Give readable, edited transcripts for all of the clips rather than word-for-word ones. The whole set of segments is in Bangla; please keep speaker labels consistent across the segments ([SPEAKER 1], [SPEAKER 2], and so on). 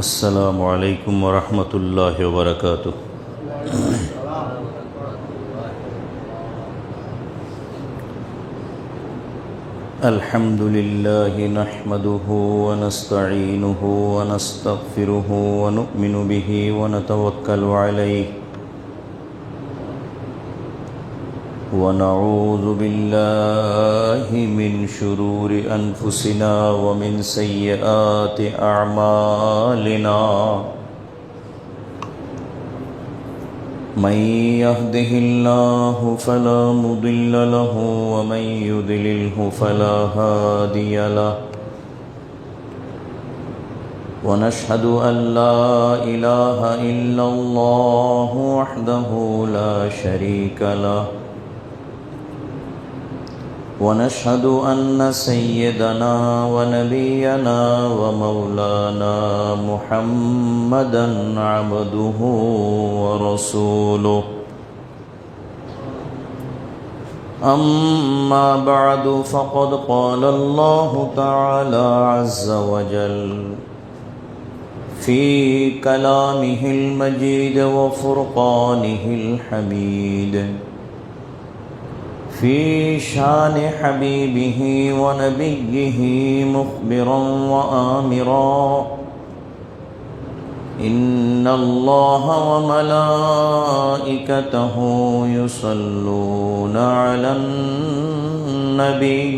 [SPEAKER 1] السلام عليكم ورحمة الله وبركاته. الحمد لله نحمده ونستعينه ونستغفره ونؤمن به ونتوكل عليه ونعوذ بالله من شرور أنفسنا ومن سيئات أعمالنا. من يهده الله فلا مضل له ومن يضلله فلا هادي له. ونشهد أن لا إله إلا الله وحده لا شريك له. ونشهد أن سيدنا ونبينا ومولانا محمدا عبده ورسوله. أما بعد فقد قال الله تعالى عز وجل في كلامه المجيد وفرقانه الحميد في شان حبيبه ونبيه مخبرا وآمرا: إن الله وملائكته يصلون على النبي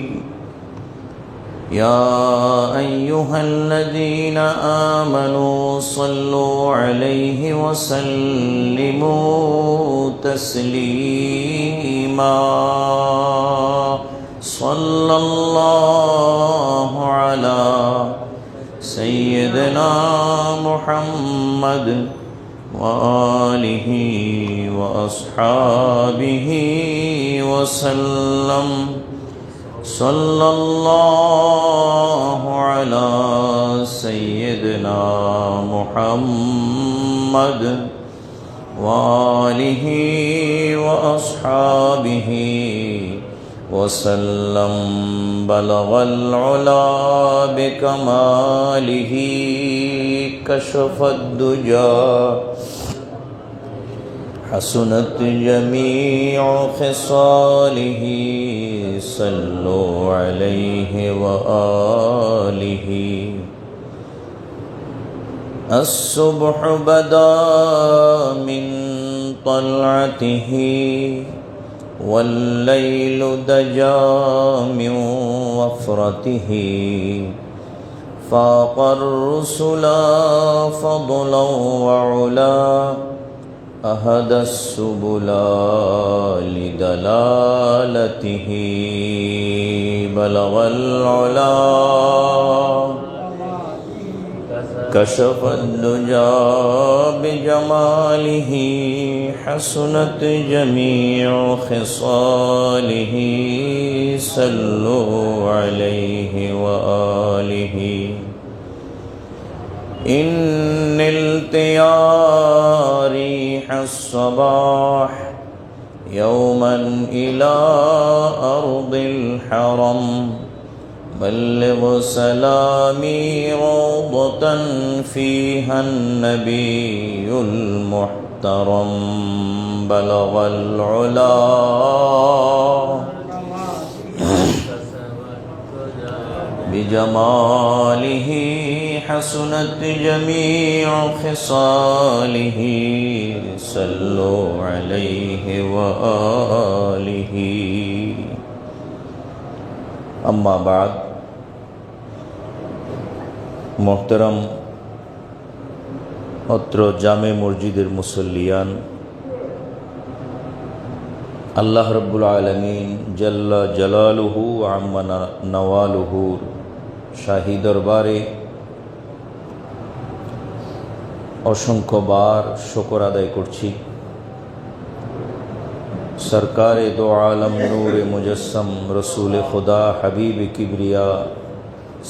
[SPEAKER 1] يا أيها الذين آمنوا صلوا عليه وسلموا تسليما. صلى الله على سيدنا محمد وآله وأصحابه وسلم. صلى الله على سيدنا محمد وآله وأصحابه وسلم. بلغ العلا بكماله كشف الدجى حسنت جميع خصاله. صلوا عليه وآله. الصبح بدا من طلعته والليل دجا من وفرته. فاق الرسل فضلا وعلا أهدى السبل لدلالته. بلغ العلا كشف الدجى بجماله حسنت جميع خصاله. صلوا عليه وآله. إن نلت يا ريح الصباح يوما إلى أرض الحرم. بلغ سلامي روضة فيها النبي المحترم. بلغ العلا بجماله حسنت جميع خصاله. صلوا عليه وآله. أما بعد. মোহতারাম অত্র জামে মসজিদের মুসল্লিয়ান, আল্লাহ রব্বুল আলামিন জাল্লা জালালুহু আম্মা নওয়ালুহুর শাহী দরবারে অসংখ্যবার শুকর আদায় করছি। সরকারে দো আলম নূরে মুজস্সম রসুল খুদা হাবিব কিবরিয়া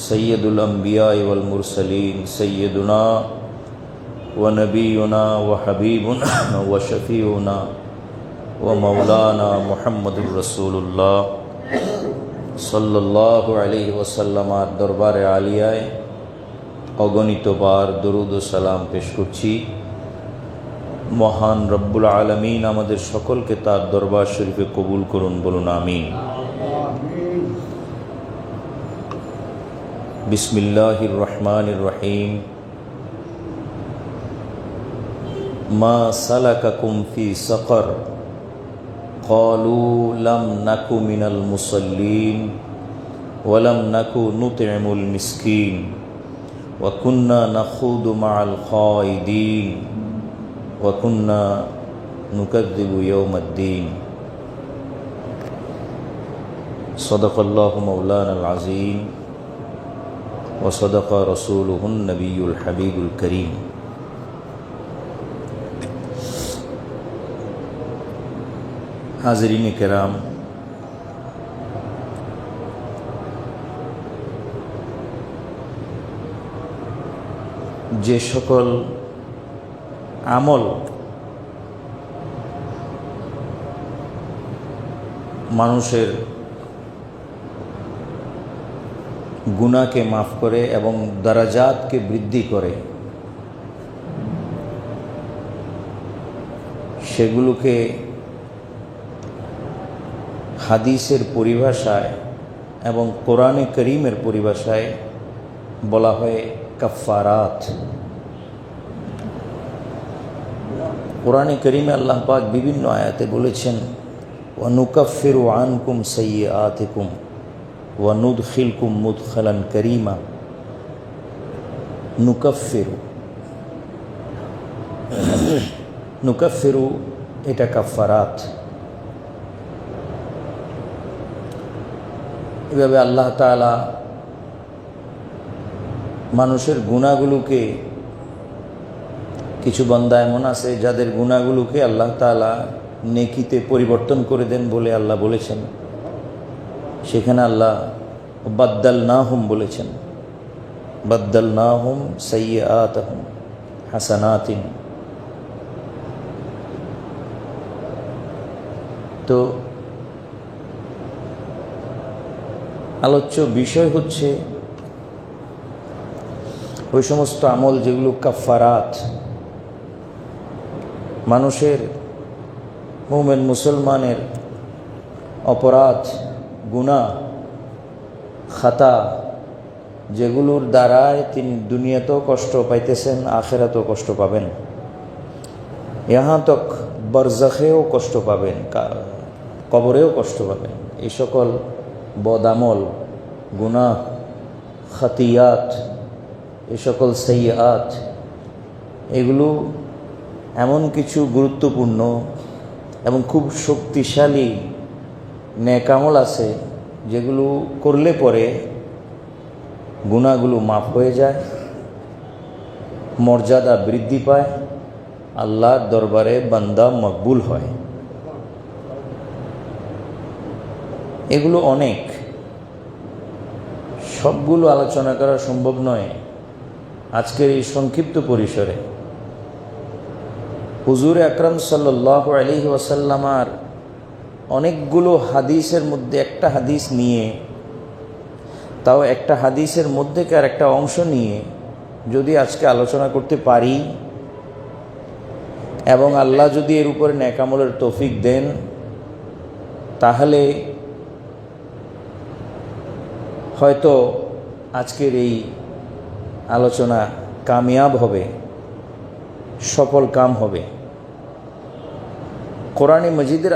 [SPEAKER 1] সৈয়দুল আম্বিয়া ওয়াল মুরসলিন সৈয়দুনা व नबीना व हबीबुना व शफीउना व मौलाना मुहम्मदुर रसूलुल्लाह सल्लल्लाहु अलैहि वसल्लम दरबार आलियाए অগণিতবার দরুদ ও সালাম পেশ করছি। মহান রব্বুল আলামিন আমাদের সকলকে তার দরবার শরীফে কবুল করুন, বলুন আমিন। বিসমিল্লাহির রহমানির রহিম। মা সালাকাকুম ফি সাকার ক্বালু লাম নাকু মিনাল মুসাল্লিন ওয়া লাম নাকু নুতইমুল মিসকিন ওয়া কুন্না নাখুদু মাআল খায়িদিন ওয়া কুন্না নুকাযযিবু ইয়াউমাদ্দিন। সাদাকাল্লাহু মাওলানাল আযীম ওয়া সাদাকা রাসূলুহুন নবিয়্যুল হাবিবুল কারীম। হাজরিন কেরাম, যে সকল আমল মানুষের গুনাহকে মাফ করে এবং দারাজাতকে বৃদ্ধি করে, সেগুলোকে হাদিসের পরিভাষায় এবং কোরআনে করিমের পরিভাষায় বলা হয় কাফারাত। কোরআনে করিমে আল্লাহ পাক বিভিন্ন আয়াতে বলেছেন, ওয়া নুকাফিরু আনকুম সাইয়্যাতিকুম ওয়া নুদখিলকুম মুদখালান কারীমা। নুকাফিরু এটা কাফারাত। এভাবে আল্লাহ তাআলা মানুষের গুনাহগুলোকে, কিছু বান্দা এমন আছে যাদের গুনাহগুলোকে আল্লাহ তাআলা নেকিতে পরিবর্তন করে দেন বলে আল্লাহ বলেছেন। সেখানে আল্লাহ বাদ্দালনাহুম বলেছেন, বাদ্দালনাহুম সাইয়্যাতাহুম হাসানাতিন। তো আলোচ্য বিষয় হচ্ছে ওই সমস্ত আমল যেগুলো কাফারাত, মানুষের, মুমিন মুসলমানের অপরাধ, গুনাহ, খাতা, যেগুলোর দ্বারায় তিনি দুনিয়াতেও কষ্ট পাইতেছেন, আখিরাতেও কষ্ট পাবেন, ইহা তক বরজাখেও কষ্ট পাবেন, কবরেও কষ্ট পাবেন। এই সকল বদামল, গুনাহ, খাতিয়াত, এই সকল সাইয়্যাত, এগুলো এমন কিছু গুরুত্বপূর্ণ এবং খুব শক্তিশালী নেক আমল আছে যেগুলো করলে পরে গুনাহগুলো মাফ হয়ে যায়, মর্যাদা বৃদ্ধি পায়, আল্লাহর দরবারে বান্দা মকবুল হয়। এগুলো অনেক, সবগুলো আলোচনা করা সম্ভব নয় আজকের এই সংক্ষিপ্ত পরিসরে। হুজুর আকরাম সাল্লাল্লাহু আলাইহি ওয়াসাল্লামার অনেকগুলো হাদিসের মধ্যে একটা হাদিস নিয়ে, তাও একটা হাদিসের মধ্যেকার একটা অংশ নিয়ে যদি আজকে আলোচনা করতে পারি এবং আল্লাহ যদি এর উপরে নেক আমলের তৌফিক দেন, তাহলে হয়তো আজকের এই আলোচনা কামিয়াব হবে, সফল কাম হবে। কোরআনে মজিদের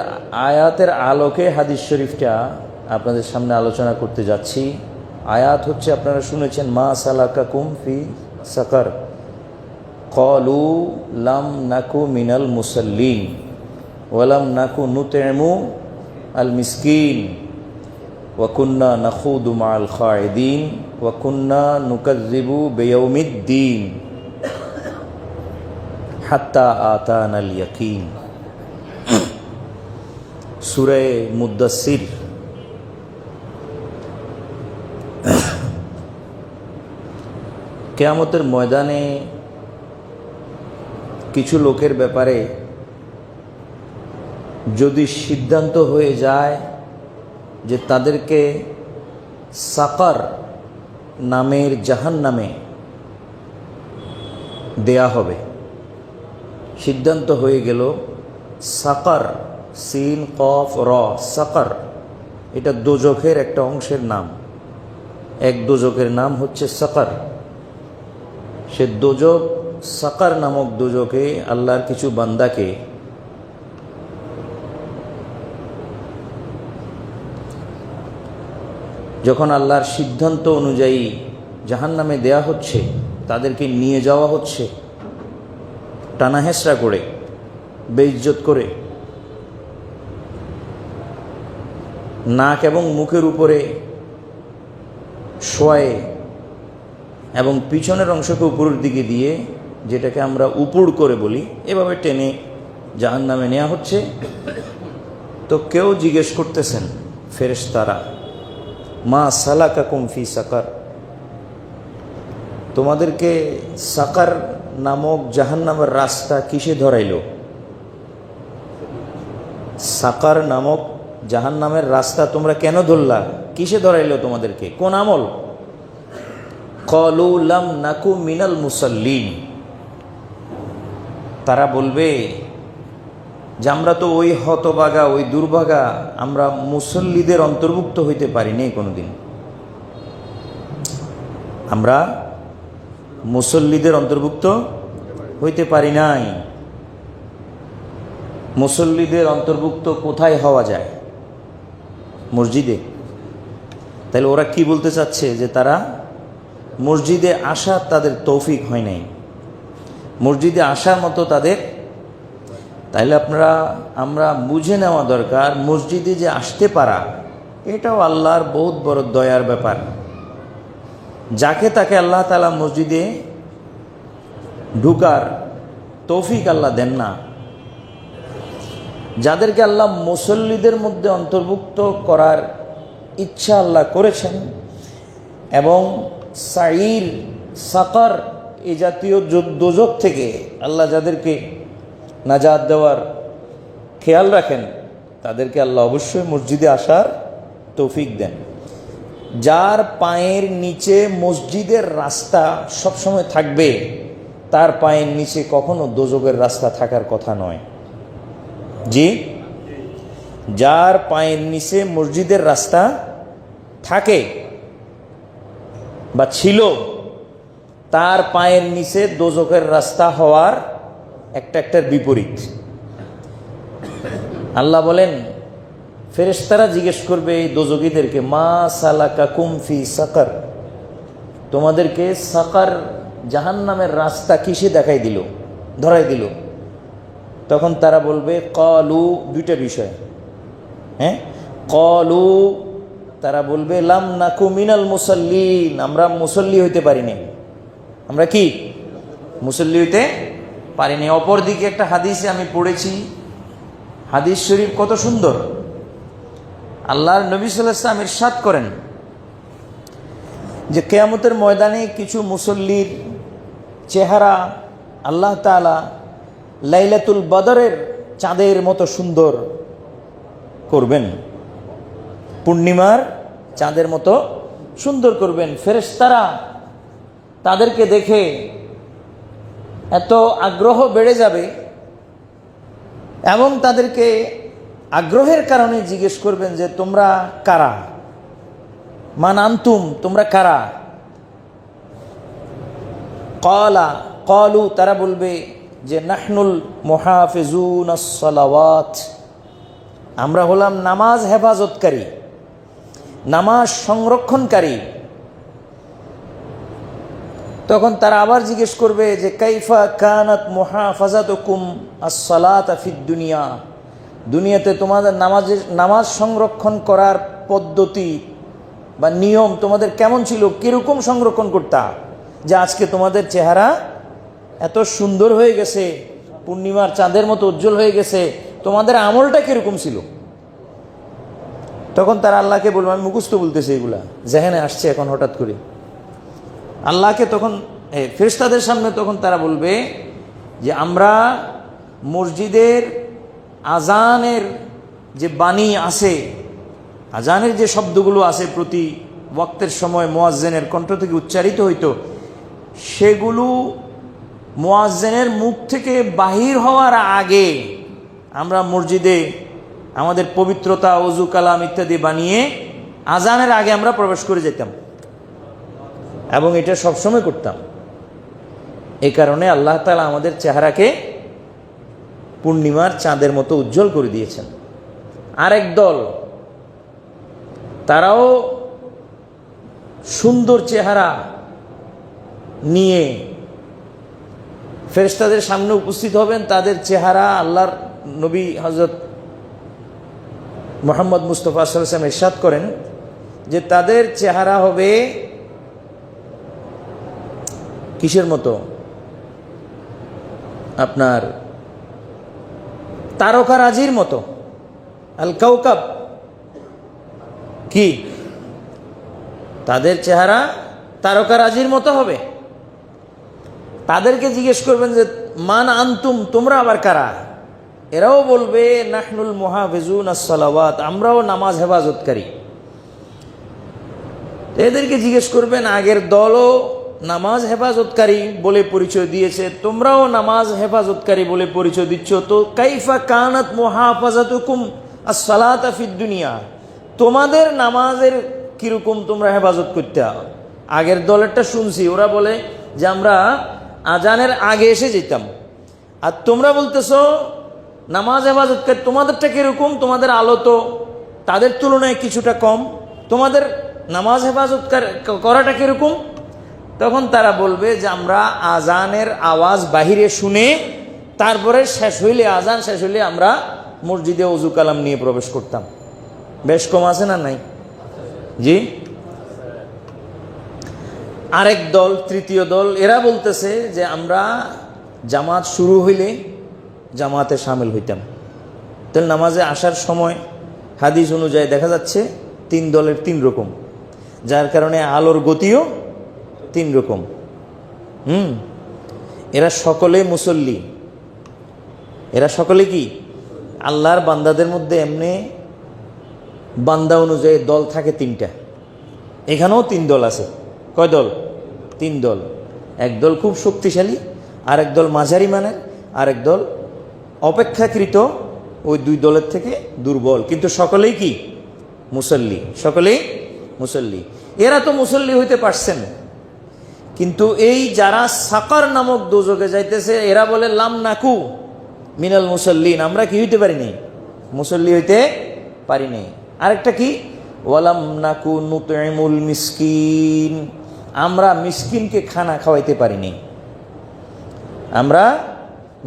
[SPEAKER 1] আয়াতের আলোকে হাদিস শরীফটা আপনাদের সামনে আলোচনা করতে যাচ্ছি। আয়াত হচ্ছে, আপনারা শুনেছেন, মা সালাকাকুম ফি সাকার ক্বালু লাম নাকু মিনাল মুসাল্লিন ওয়া লাম নাকু নুতইমু আল মিসকিন ওয়া কুন্না নাখুদু মাআল খায়িদিন ওয়া কুন্না নুকাযযিবু বিয়াউমিদ্দিন হাত্তা আতানাল ইয়াকিন। সূরা মুদ্দাসসির। কিয়ামতের ময়দানে কিছু লোকের ব্যাপারে যদি সিদ্ধান্ত হয়ে যায় যে তাদেরকে সাকার নামের জাহান্নামে দেয়া হবে। সিদ্ধান্ত হয়ে গেল সাকার, সিন কফ র, সাকার, এটা দোজখের একটা অংশের নাম। এক দোজখের নাম হচ্ছে সাকার। সে দোজখ, সাকার নামক দোজখে আল্লাহর কিছু বান্দাকে যখন আল্লাহর সিদ্ধান্ত অনুযায়ী জাহান্নামে দেয়া হচ্ছে, তাদেরকে নিয়ে যাওয়া হচ্ছে টানাহেঁচড়া করে, বেইজ্জত করে, নাক এবং মুখের উপরে শোয়ে এবং পিছনের অংশকে উপরের দিকে দিয়ে, যেটাকে আমরা উপুড় করে বলি, এভাবে টেনে জাহান্নামে নেওয়া হচ্ছে। তো কেউ জিজ্ঞেস করতেছেন ফেরেশতারা, মা সালাকাকুম ফি সাকার, তোমাদেরকে সাকার নামক জাহান্নামের রাস্তা কিসে ধরাইল? সাকার নামক জাহান্নামের রাস্তা তোমরা কেন ধরলা? কিসে ধরাইল তোমাদেরকে? কোন আমল? ক্বালু লাম নাকু মিনাল মুসাল্লিন, তারা বলবে যে আমরা তো ওই হতভাগা, ওই দুর্ভাগা, আমরা মুসল্লিদের অন্তর্ভুক্ত হইতে পারিনি কোনোদিন, আমরা মুসল্লিদের অন্তর্ভুক্ত হইতে পারি নাই। মুসল্লিদের অন্তর্ভুক্ত কোথায় হওয়া যায়? মসজিদে। তাহলে ওরা কি বলতে চাচ্ছে? যে তারা মসজিদে আসার তাদের তৌফিক হয় নাই, মসজিদে আসার মতো তাদের। তাইলে আমরা বুঝে নেওয়া দরকার, মসজিদে যে আসতে পারা এটাও আল্লাহর বহুত বড় দয়ার ব্যাপার। যাকে তাকে আল্লাহ তাআলা মসজিদে ঢুকার তৌফিক আল্লাহ দেন না। যাদেরকে আল্লাহ মুসল্লিদের মধ্যে অন্তর্ভুক্ত করার ইচ্ছা আল্লাহ করেছেন এবং সাইর, সাকার এই জাতীয় দোজখ থেকে আল্লাহ যাদেরকে নাজাত দেওয়ার খেয়াল রাখেন, তাদেরকে আল্লাহ অবশ্যই মসজিদে আসার তৌফিক দেন। যার পায়ের নিচে মসজিদের রাস্তা সবসময় থাকবে, তার পায়ের নিচে কখনো দোজখের রাস্তা থাকার কথা নয়। জি, যার পায়ের নিচে মসজিদের রাস্তা থাকে বা ছিল, তার পায়ের নিচে দোজখের রাস্তা হওয়ার একটার বিপরীত। আল্লাহ বলেন, ফেরেশতারা জিজ্ঞেস করবে এই দোজখীদেরকে, মা সালাকাকুম ফি সাকার, তোমাদেরকে সাকার জাহান্নামের রাস্তা কিসে দেখাই দিল, ধরাই দিল? তখন তারা বলবে ক্বালু, দুইটা বিষয়, হ্যাঁ, ক্বালু তারা বলবে লাম নাকু মিনাল মুসাল্লিন, আমরা মুসল্লি হইতে পারিনি। আমরা কি মুসল্লি হইতে পারিনি। অপরদিকে একটা হাদিসে আমি পড়েছি, হাদিস শরীফ কত সুন্দর। আল্লাহর নবী সাল্লাল্লাহু আলাইহি ওয়াসাল্লাম ইরশাদ করেন যে কিয়ামতের ময়দানে কিছু মুসল্লির চেহারা আল্লাহ তাআলা লাইলাতুল বদরের চাঁদের মতো সুন্দর করবেন, পূর্ণিমার চাঁদের মতো সুন্দর করবেন। ফেরেশতারা তাদেরকে দেখে এত আগ্রহ বেড়ে যাবে এবং তাদেরকে আগ্রহের কারণে জিজ্ঞেস করবেন যে তোমরা কারা, মান আনতুম, তোমরা কারা? ক্বালু তারা বলবে যে নাহনুল মুহাফিজুনাস সালাওয়াত, আমরা হলাম নামাজ হেফাজতকারী, নামাজ সংরক্ষণকারী। তখন তারা আবার জিজ্ঞেস করবে যে কাইফা কানাত মুহাফাজাতুকুম আস-সালাতা ফিদ দুনিয়া, দুনিয়াতে তোমাদের নামাজ সংরক্ষণ করার পদ্ধতি বা নিয়ম তোমাদের কেমন ছিল, কিরকম সংরক্ষণ করতা যে আজকে তোমাদের চেহারা এত সুন্দর হয়ে গেছে, পূর্ণিমার চাঁদের মতো উজ্জ্বল হয়ে গেছে, তোমাদের আমলটা কিরকম ছিল? তখন তারা আল্লাহকে বলবে, আমি মুখস্থ বলতেছি, এগুলা যেখানে আসছে এখন হঠাৎ করে আল্লাহকে। তখন ফেরেশতাদের সামনে তখন তারা বলবে যে আমরা মসজিদের আজানের যে বাণী আছে, আজানের যে শব্দগুলো আছে প্রতি ওয়াক্তের সময় মুয়াজ্জিনের কণ্ঠ থেকে উচ্চারিত হইতো, সেগুলো মুয়াজ্জিনের মুখ থেকে বাহির হওয়ার আগে আমরা মসজিদে আমাদের পবিত্রতা, ওযু, কালাম ইত্যাদি বানিয়ে আজানের আগে আমরা প্রবেশ করে যেতাম এবং এটা সবসময় করতাম। এই কারণে আল্লাহ তাআলা আমাদের চেহারাকে পূর্ণিমার চাঁদের মতো উজ্জ্বল করে দিয়েছেন। আরেক দল, তারাও সুন্দর চেহারা নিয়ে ফেরেশতাদের সামনে উপস্থিত হবেন। তাদের চেহারা আল্লাহর নবী হযরত মুহাম্মদ মুস্তাফা সাল্লাল্লাহু আলাইহি ওয়াসাল্লাম ইরশাদ করেন যে তাদের চেহারা হবে কিসের মতো? আপনার তারকারাজির মতো। আল কাউকাব কি? তাদের চেহারা তারকারাজির মতো হবে। তাদেরকে জিজ্ঞেস করবেন যে মান আনতুম, তোমরা আবার কারা? এরাও বলবে নাহনুল মুহাফিজুন আস-সালাওয়াত, আমরাও নামাজ হেফাজতকারী। এদেরকে জিজ্ঞেস করবেন আগের দলও নামাজ হেফাজতকারী বলে পরিচয় দিয়েছে, তোমরাও নামাজ হেফাজতকারী বলে পরিচয় দিচ্ছ, তো কাইফা কানাত মুহাফাজাতুকুম আস-সালাতা ফিদ দুনিয়া, তোমাদের নামাজের কিরকম তোমরা হেফাজত করতে? আগের দলেরটা শুনছি, ওরা বলে যে আমরা আজানের আগে এসে যেতাম, আর তোমরা বলতেছো নামাজ হেফাজতকারী, তোমাদেরটা কিরকম? তোমাদের আলো তো তাদের তুলনায় কিছুটা কম, তোমাদের নামাজ হেফাজত করাটা কিরকম? তখন তারা বলবে যে আমরা আজানের আওয়াজ বাহিরে শুনে তারপরে শেষ হইলে, আজান শেষ হইলে আমরা মসজিদে ওযু কালাম নিয়ে প্রবেশ করতাম। বেশ কম আছে না নাই? জি। আরেক দল, তৃতীয় দল, এরা বলতেছে যে আমরা জামাত শুরু হইলে জামাতে শামিল হইতাম। তাহলে নামাজে আসার সময় হাদিস অনুযায়ী দেখা যাচ্ছে তিন দলের তিন রকম, যার কারণে আলোর গতিও তিন রকম। এরা সকলে মুসল্লি, এরা সকলে কি আল্লাহর বান্দাদের মধ্যে এমনি বান্দা অনুযায়ী দল থাকে তিনটা। এখানেও তিন দল আছে। কয় দল? তিন দল। এক দল খুব শক্তিশালী, আরেক দল মাঝারি মানের, আরেক দল অপেক্ষাকৃত ওই দুই দলের থেকে দুর্বল, কিন্তু সকলেই কি মুসল্লি, সকলেই মুসল্লি। এরা তো মুসল্লি হইতে পারছেন, কিন্তু এই যারা সাকার নামক দোজকে যাইতেছে এরা বলে লাম নাকু মিনাল মুসল্লিন, আমরা কি হইতে পারিনি? মুসল্লি হইতে পারিনি। আরেকটা কি? ওয়ালাম নাকু নুতইমুল মিসকিন, আমরা মিসকিনকে খানা খাওয়াইতে পারিনি, আমরা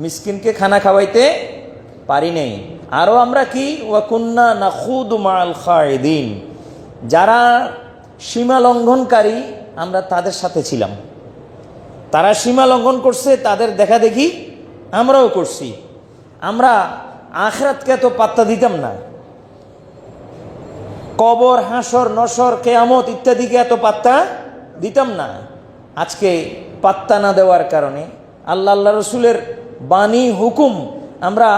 [SPEAKER 1] মিসকিনকে খানা খাওয়াইতে পারি নাই। আরও আমরা কি? ওয়া কুন্না নাখুদু মাআল খায়দিন, যারা সীমা লঙ্ঘনকারী আমরা তাদের সাথে ছিলাম। তারা সীমা লঙ্ঘন করছে, তাদের দেখা দেখি আমরাও করছি। আমরা আখিরাতকে এত পাত্তা দিতাম না, কবর, হাসর, নসর, কিয়ামত ইত্যাদিকে এত পাত্তা দিতাম না। আজকে পাত্তা না দেওয়ার কারণে, আল্লাহ রসুলের বাণী হুকুম আমরা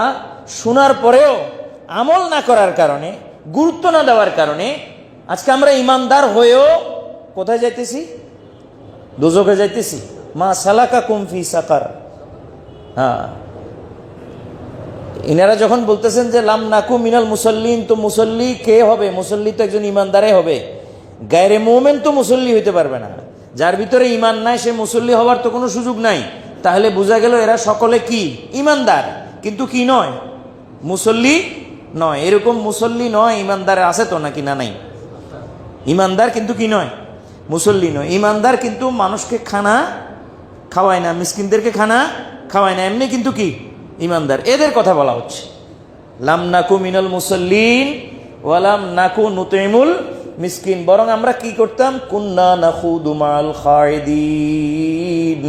[SPEAKER 1] শোনার পরেও আমল না করার কারণে, গুরুত্ব না দেওয়ার কারণে আজকে আমরা ইমানদার হয়েও কোথায় যাইতেছি? দোজখে যাইতেছি। মা সালাকাকুম ফি সাকার। হ্যাঁ, ইনারা যখন বলতেছেন যে লাম নাকু মিনাল মুসল্লিন, তো মুসল্লি কে হবে? মুসল্লি তো একজন ইমানদারে হবে, গায়রে মুমিন তো মুসল্লি হইতে পারবে না। যার ভিতরে ইমান নাই সে মুসল্লি হওয়ার তো কোনো সুযোগ নাই। তাহলে বোঝা গেল এরা সকলে কি ইমানদার, কিন্তু কি নয়? মুসল্লি নয়। এরকম মুসল্লি নয় ইমানদার আছে তো নাকি? না নাই। ইমানদার কিন্তু কি নয়? মুসল্লি নয়। ইমানদার কিন্তু মানুষকে খানা খাওয়ায় না, মিসকিনদেরকে খানা খাওয়ায় না, এমনি কিন্তু কি ইমানদার। এদের কথা বলা হচ্ছে। লাম নাকু মিনাল মুসল্লিন ওয়ালাম নাকু নুতইমুল মিসকিন, বরং আমরা কি করতাম? কুন্না নাখুদু মাআল খায়দিন।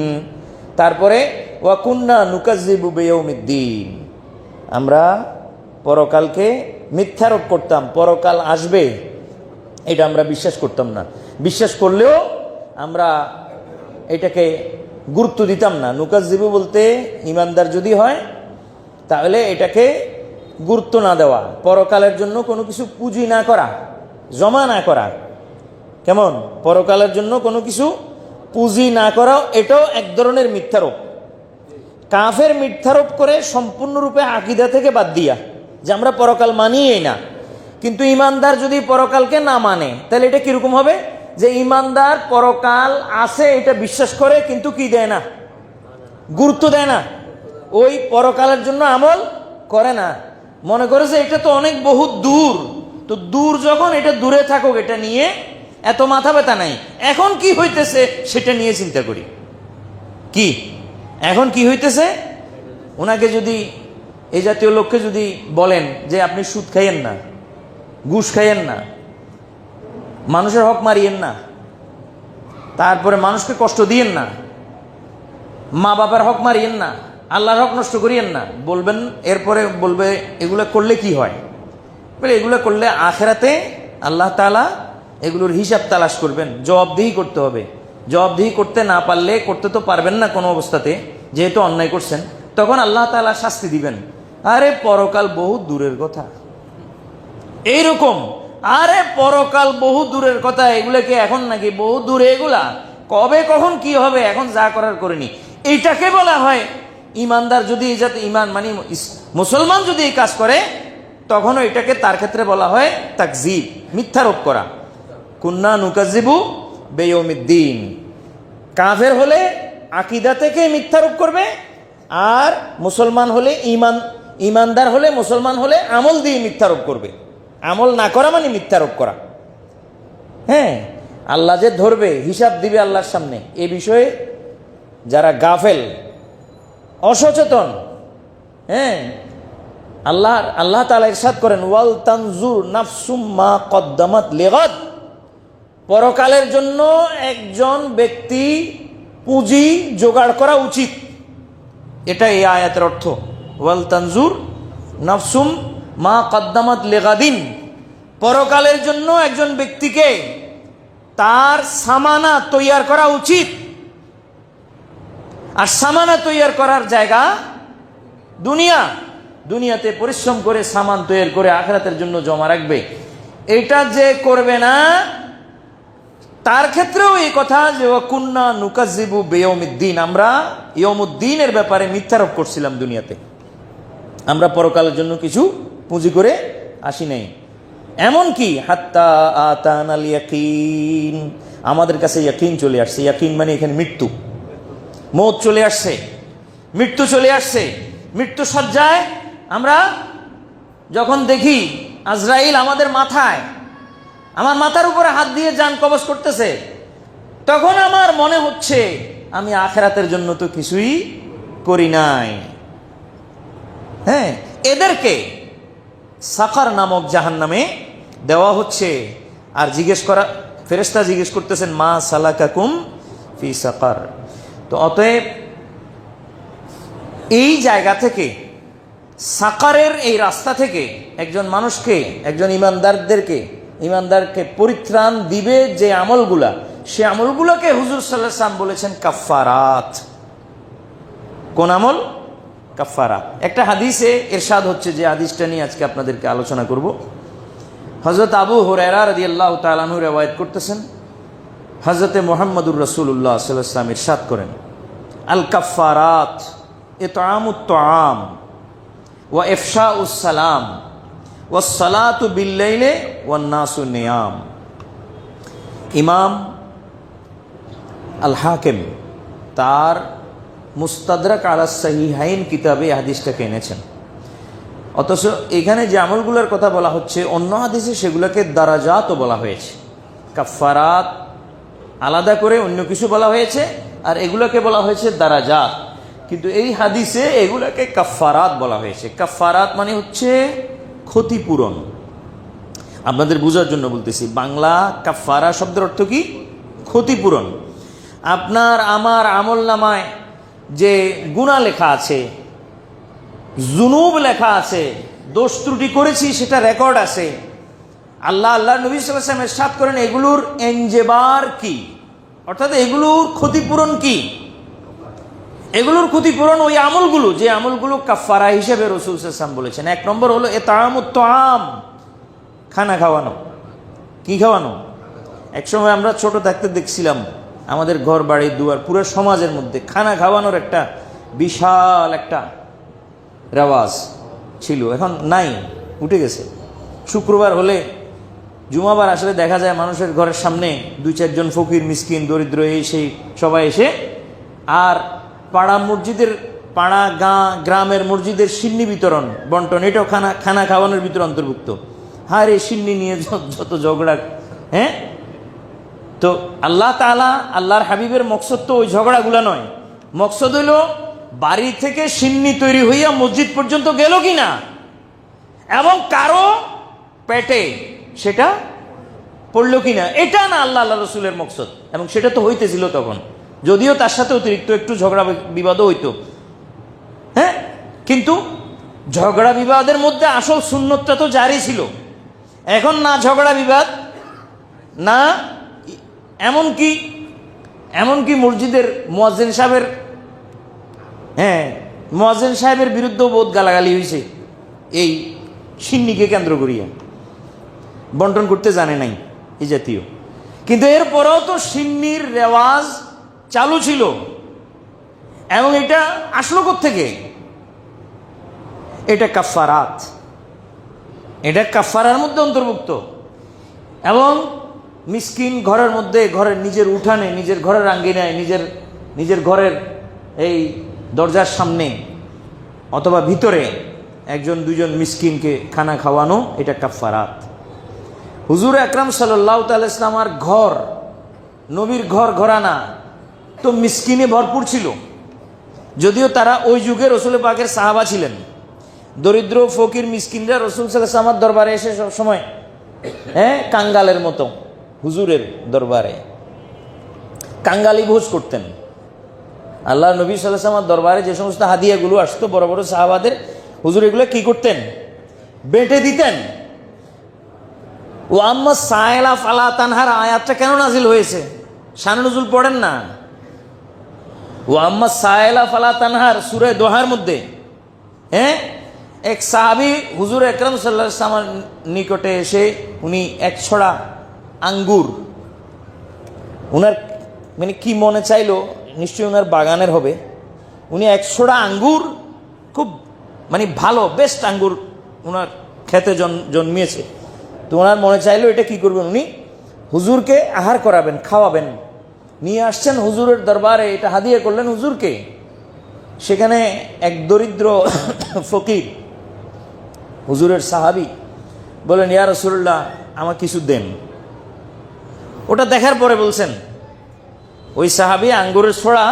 [SPEAKER 1] তারপরে ওয়া কুন্না নুকাজ্জিবু বিয়াউমিদ্দিন, আমরা পরকালকে মিথ্যারোপ করতাম, পরকাল আসবে এটা আমরা বিশ্বাস করতাম না। বিশ্বাস করলেও আমরা এটাকে গুরুত্ব দিতাম না। নুকাজ্জিবু বলতে ইমানদার যদি হয় তাহলে এটাকে গুরুত্ব না দেওয়া, পরকালের জন্য কোনো কিছু পুঁজি না করা, জমা না করা। কেমন? পরকালের জন্য কোনো কিছু পুঁজি না করা, এটাও এক ধরনের মিথ্যারোপ। কাফের মিথ্যারোপ করে সম্পূর্ণরূপে আকীদা থেকে বাদ দিয়া, যে আমরা পরকাল মানিই না। কিন্তু ইমানদার যদি পরকালকে না মানে, তাহলে এটা কিরকম হবে? যে ইমানদার পরকাল আছে এটা বিশ্বাস করে, কিন্তু কি দেয় না, গুরুত্ব দেয় না, ওই পরকালের জন্য আমল করে না। মনে করে যে এটা তো অনেক বহুত দূর, তো দূর যখন, এটা দূরে থাকুক, এটা নিয়ে এত মাথা ব্যথা নাই। এখন কি হইতেছে সেটা নিয়ে চিন্তা করি। কি এখন কি হইতেছে? ওনাকে যদি, এই জাতীয় লোককে যদি বলেন যে আপনি সুদ খাইয়েন না, ঘুষ খাইয়েন না, মানুষের হক মারিয়েন না, তারপরে মানুষকে কষ্ট দিয়েন না, মা বাবার হক মারিয়েন না, আল্লাহর হক নষ্ট করিয়েন না, বলবেন, এরপরে বলবে এগুলো করলে কি হয়? বলে এগুলো করলে আখেরাতে আল্লাহ তাআলা এগুলোর হিসাব তালাশ করবেন, জবাবদিহি করতে হবে। জবাবদিহি করতে না পারলে, করতে তো পারবেন না কোনো অবস্থাতে, যেহেতু অন্যায় করছেন, তখন আল্লাহ তাআলা শাস্তি দিবেন। আরে পরকাল বহু দূরের কথা, এইরকম। আরে পরকাল বহু দূরের কথা, এগুলোকে এখন নাকি বহু দূরে? এগুলা কবে কখন কি হবে, এখন যা করার করেনি। এইটাকে বলা হয় ইমানদার। যদি এই জাতি ইমান মানে মুসলমান যদি এই কাজ করে, তখনও এটাকে তার ক্ষেত্রে বলা হয় তাকযীব, মিথ্যারোপ করা। কুন্না নুকাযিবু বিয়াউমিদ্দিন। কাফের হলে আকীদা থেকে মিথ্যারোপ করবে, আর মুসলমান হলে, ইমানদার হলে, মুসলমান হলে আমল দিয়ে মিথ্যারোপ করবে। আমল না করা মানে মিথ্যারোপ করা। হ্যাঁ, আল্লাহ যে ধরবে, হিসাব দিবে আল্লাহর সামনে, এ বিষয়ে যারা গাফেল, অসচেতন, হ্যাঁ, আল্লাহ তাআলা ইরশাদ করেন, ওয়াল তানজুর নাফসুম মা কদ্দামাত লিগাদ। পরকালের জন্য একজন ব্যক্তি পুঁজি জোগাড় করা উচিত, এটা এই আয়াতের অর্থ। ওয়াল তানজুর নাফসুম মা কদ্দামাত লিগাদিন। পরকালের জন্য একজন ব্যক্তিকে তার সামানা তৈয়ার করা উচিত। আর সামানা তৈয়ার করার জায়গা দুনিয়া। দুনিয়াতে পরিশ্রম করে সামান তৈরি করে আখিরাতের জন্য জমা রাখবে। এটা যে করবে না, তার ক্ষেত্রেও এই কথা যে কুন্না নুকাযিবু বিয়াউমিদ্দিন, আমরা ইয়াউমুদ্দিনের ব্যাপারে মিথ্যারোপ করছিলাম দুনিয়াতে, আমরা পরকালের জন্য কিছু পুঁজি করে আসি নাই। এমন কি হাত্তা আতানাল ইয়াকিন, আমাদের কাছে ইয়াকিন চলে আসছে। ইয়াকিন মানে এখানে মৃত্যু, মৌত চলে আসছে, মৃত্যু চলে আসছে। মৃত্যু সজ্জায় আমরা যখন দেখি আজরাইল আমাদের মাথায়, আমার মাথার উপরে হাত দিয়ে জান কবজ করতেছে, তখন আমার মনে হচ্ছে আমি আখিরাতের জন্য তো কিছুই করি নাই। হ্যাঁ, এদেরকে সাকার নামক জাহান্নামে দেওয়া হচ্ছে। আর জিজ্ঞেস করা, ফেরেশতা জিজ্ঞেস করতেছেন, মা সালাকাকুম ফি সাকার। তো অতএব এই জায়গা থেকে, সাকারের এই রাস্তা থেকে একজন মানুষকে, একজন ইমানদারকে পরিত্রাণ দিবে যে আমলগুলা, সে আমলগুলোকে হুজুর সাল্লাল্লাহু আলাইহি ওয়াসাল্লাম বলেছেন কাফফারাত। কোন আমল? কাফফারা। একটা হাদিসে ইরশাদ হচ্ছে, যে হাদিসটা নিয়ে আজকে আপনাদেরকে আলোচনা করব। হযরত আবু হুরায়রা রাদিয়াল্লাহু তাআলা আনহু riwayat করতেছেন, হযরতে মুহাম্মদুর রাসূলুল্লাহ সাল্লাল্লাহু আলাইহি ওয়াসাল্লাম ইরশাদ করেন, আল কাফফারাত ইতআমুত তাআম ওয়া ইফশাউস সালাম ওয়াস সালাতু বিল লাইলি ওয়ান নাসু নিয়াম। ইমাম আল হাকিম তার মুস্তাদরাক আলা সাহিহাইন কিতাবে হাদিসটাকে এনেছেন। অথচ এখানে যে আমলগুলোর কথা বলা হচ্ছে, অন্য হাদিসে সেগুলোকে দারাজাতও বলা হয়েছে। কাফফারাত আলাদা করে অন্য কিছু বলা হয়েছে, আর এগুলোকে বলা হয়েছে দারাজাত। কিন্তু এই হাদিসে এগুলোকে কাফফারাত বলা হয়েছে। কাফফারাত মানে হচ্ছে ক্ষতিপূরণ। আপনাদের বোঝার জন্য বলতেছি, বাংলা কাফফারা শব্দের অর্থ কি? ক্ষতিপূরণ। আপনার আমার আমল নামায় যে গুনাহ লেখা আছে, জুনুব লেখা আছে, দোষ ত্রুটি করেছি সেটা রেকর্ড আছে, আল্লাহ নবী সাল্লাল্লাহু আলাইহি ওয়াসাল্লাম ইরশাদ করেন এগুলোর এনজেবার কি, অর্থাৎ এগুলোর ক্ষতিপূরণ কি? এগুলোর ক্ষতিপূরণ ওই আমলগুলো, যে আমলগুলো কাফফারা হিসেবে রাসূল সাল্লাল্লাহু আলাইহি ওয়াসাল্লাম বলেছেন। এক নম্বর হলো ইতআমুত তাআম, খানা খাওয়ানো। কি খাওয়ানো? একসময় আমরা ছোট থাকতে দেখছিলাম আমাদের ঘর বাড়ি দুয়ার পুরো সমাজের মধ্যে খানা খাওয়ানোর একটা বিশাল একটা রেওয়াজ ছিল, এখন নাই, উঠে গেছে। শুক্রবার হলে, জুমাবার আসলে দেখা যায় মানুষের ঘরের সামনে 2-4 জন ফকির, মিসকিন, দরিদ্র এই সেই সবাই এসে, আর পাড়া মসজিদের, পাড়া গ্রামের মসজিদের সিন্নি বিতরণ বন্টন, এটাও খানা খাওয়ানোর ভিতরে অন্তর্ভুক্ত। হার এই সিন্নি নিয়ে যত ঝগড়া। হ্যাঁ, তো আল্লাহ তাআলা, আল্লাহর হাবিবের মকসদ তো ওই ঝগড়াগুলা নয়। মকসদ হইল বাড়ি থেকে সিন্নি তৈরি হইয়া মসজিদ পর্যন্ত গেল কিনা, এবং কারো পেটে সেটা পড়লো কিনা, এটা না আল্লাহ রসুলের মকসদ। এবং সেটা তো হইতেছিল তখন, যদিও তার সাথে অতিরিক্ত একটু ঝগড়া বিবাদও হইতো। হ্যাঁ, কিন্তু ঝগড়া বিবাদের মধ্যে আসল সুন্নতটা তো জারি ছিল। এখন না ঝগড়া বিবাদ, না এমনকি মসজিদের মুয়াজ্জিন সাহেবের, মুয়াজ্জিন সাহেবের বিরুদ্ধেও বহুত গালাগালি হয়েছে এই সিন্নিকে কেন্দ্র করিয়া, বন্টন করতে জানে নাই এই জাতীয়। কিন্তু এরপরেও তো সিন্নির রেওয়াজ চালু ছিল, এবং এটা আসলো কোত্থেকে? এটা কাফারাত, এটা কাফারার মধ্যে অন্তর্ভুক্ত। এবং মিসকিন ঘরের মধ্যে, ঘরের নিজের উঠানে, নিজের ঘরের আঙ্গিনায়, নিজের ঘরের এই দরজার সামনে অথবা ভিতরে 1-2 জন মিসকিনকে খানা খাওয়ানো, এটা কাফারাত। হুজুর আকরাম সাল্লাল্লাহু তাআলা ইসলামার ঘর, নবীর ঘর ঘরানা তো মিসকিনে ভরপুর ছিল, যদিও তারা ওই যুগে রসুল পাকের সাহাবা ছিলেন। দরিদ্র ফকির মিসকিনরা রসুল সাল্লাল্লাহু আলাইহি ওয়াসাল্লামের দরবারে এসে সবসময় কাঙ্গালের মতো হুজুরের দরবারে কাঙ্গালি ভোজ করতেন। আল্লাহ নবী সাল্লাল্লাহু আলাইহি ওয়াসাল্লামের দরবারে যে সমস্ত হাদিয়াগুলো আসতো বড় বড় সাহাবাদের, হুজুর এগুলো কি করতেন? বেটে দিতেন। ও আম্মা সায়েলা ফালা তানহার আয়াতটা কেন নাজিল হয়েছে? শানে নুজুল পড়েন না? ও আম্মা সায়েলা ফালা তানহার সূরা দোহার মধ্যে এক সাহাবী হুজুর আকরাম সাল্লাল্লাহু আলাইহি ওয়াসাল্লামের নিকটে এসে, উনি 1 ছড়া আঙ্গুর, উনার মানে কি মনে চাইলো, নিশ্চয়ই উনার বাগানের হবে, উনি 1 ছড়া আঙ্গুর, খুব মানে ভালো বেস্ট আঙ্গুর উনার খেতে জন্মিয়েছে। তো ওনার মনে চাইলো এটা কি করবেন, উনি হুজুরকে আহার করাবেন, খাওয়াবেন। নিয়ে আসছেন হুজুরের দরবারে, এটা হাদিয়া করলেন হুজুরকে। সেখানে এক দরিদ্র ফকির, হুজুরের সাহাবী, বলেন, ইয়া রাসূলুল্লাহ, আমার কিছু দেন। ওটা দেখার পরে বলছেন, ওই সাহাবী আঙ্গুরের ছোড়া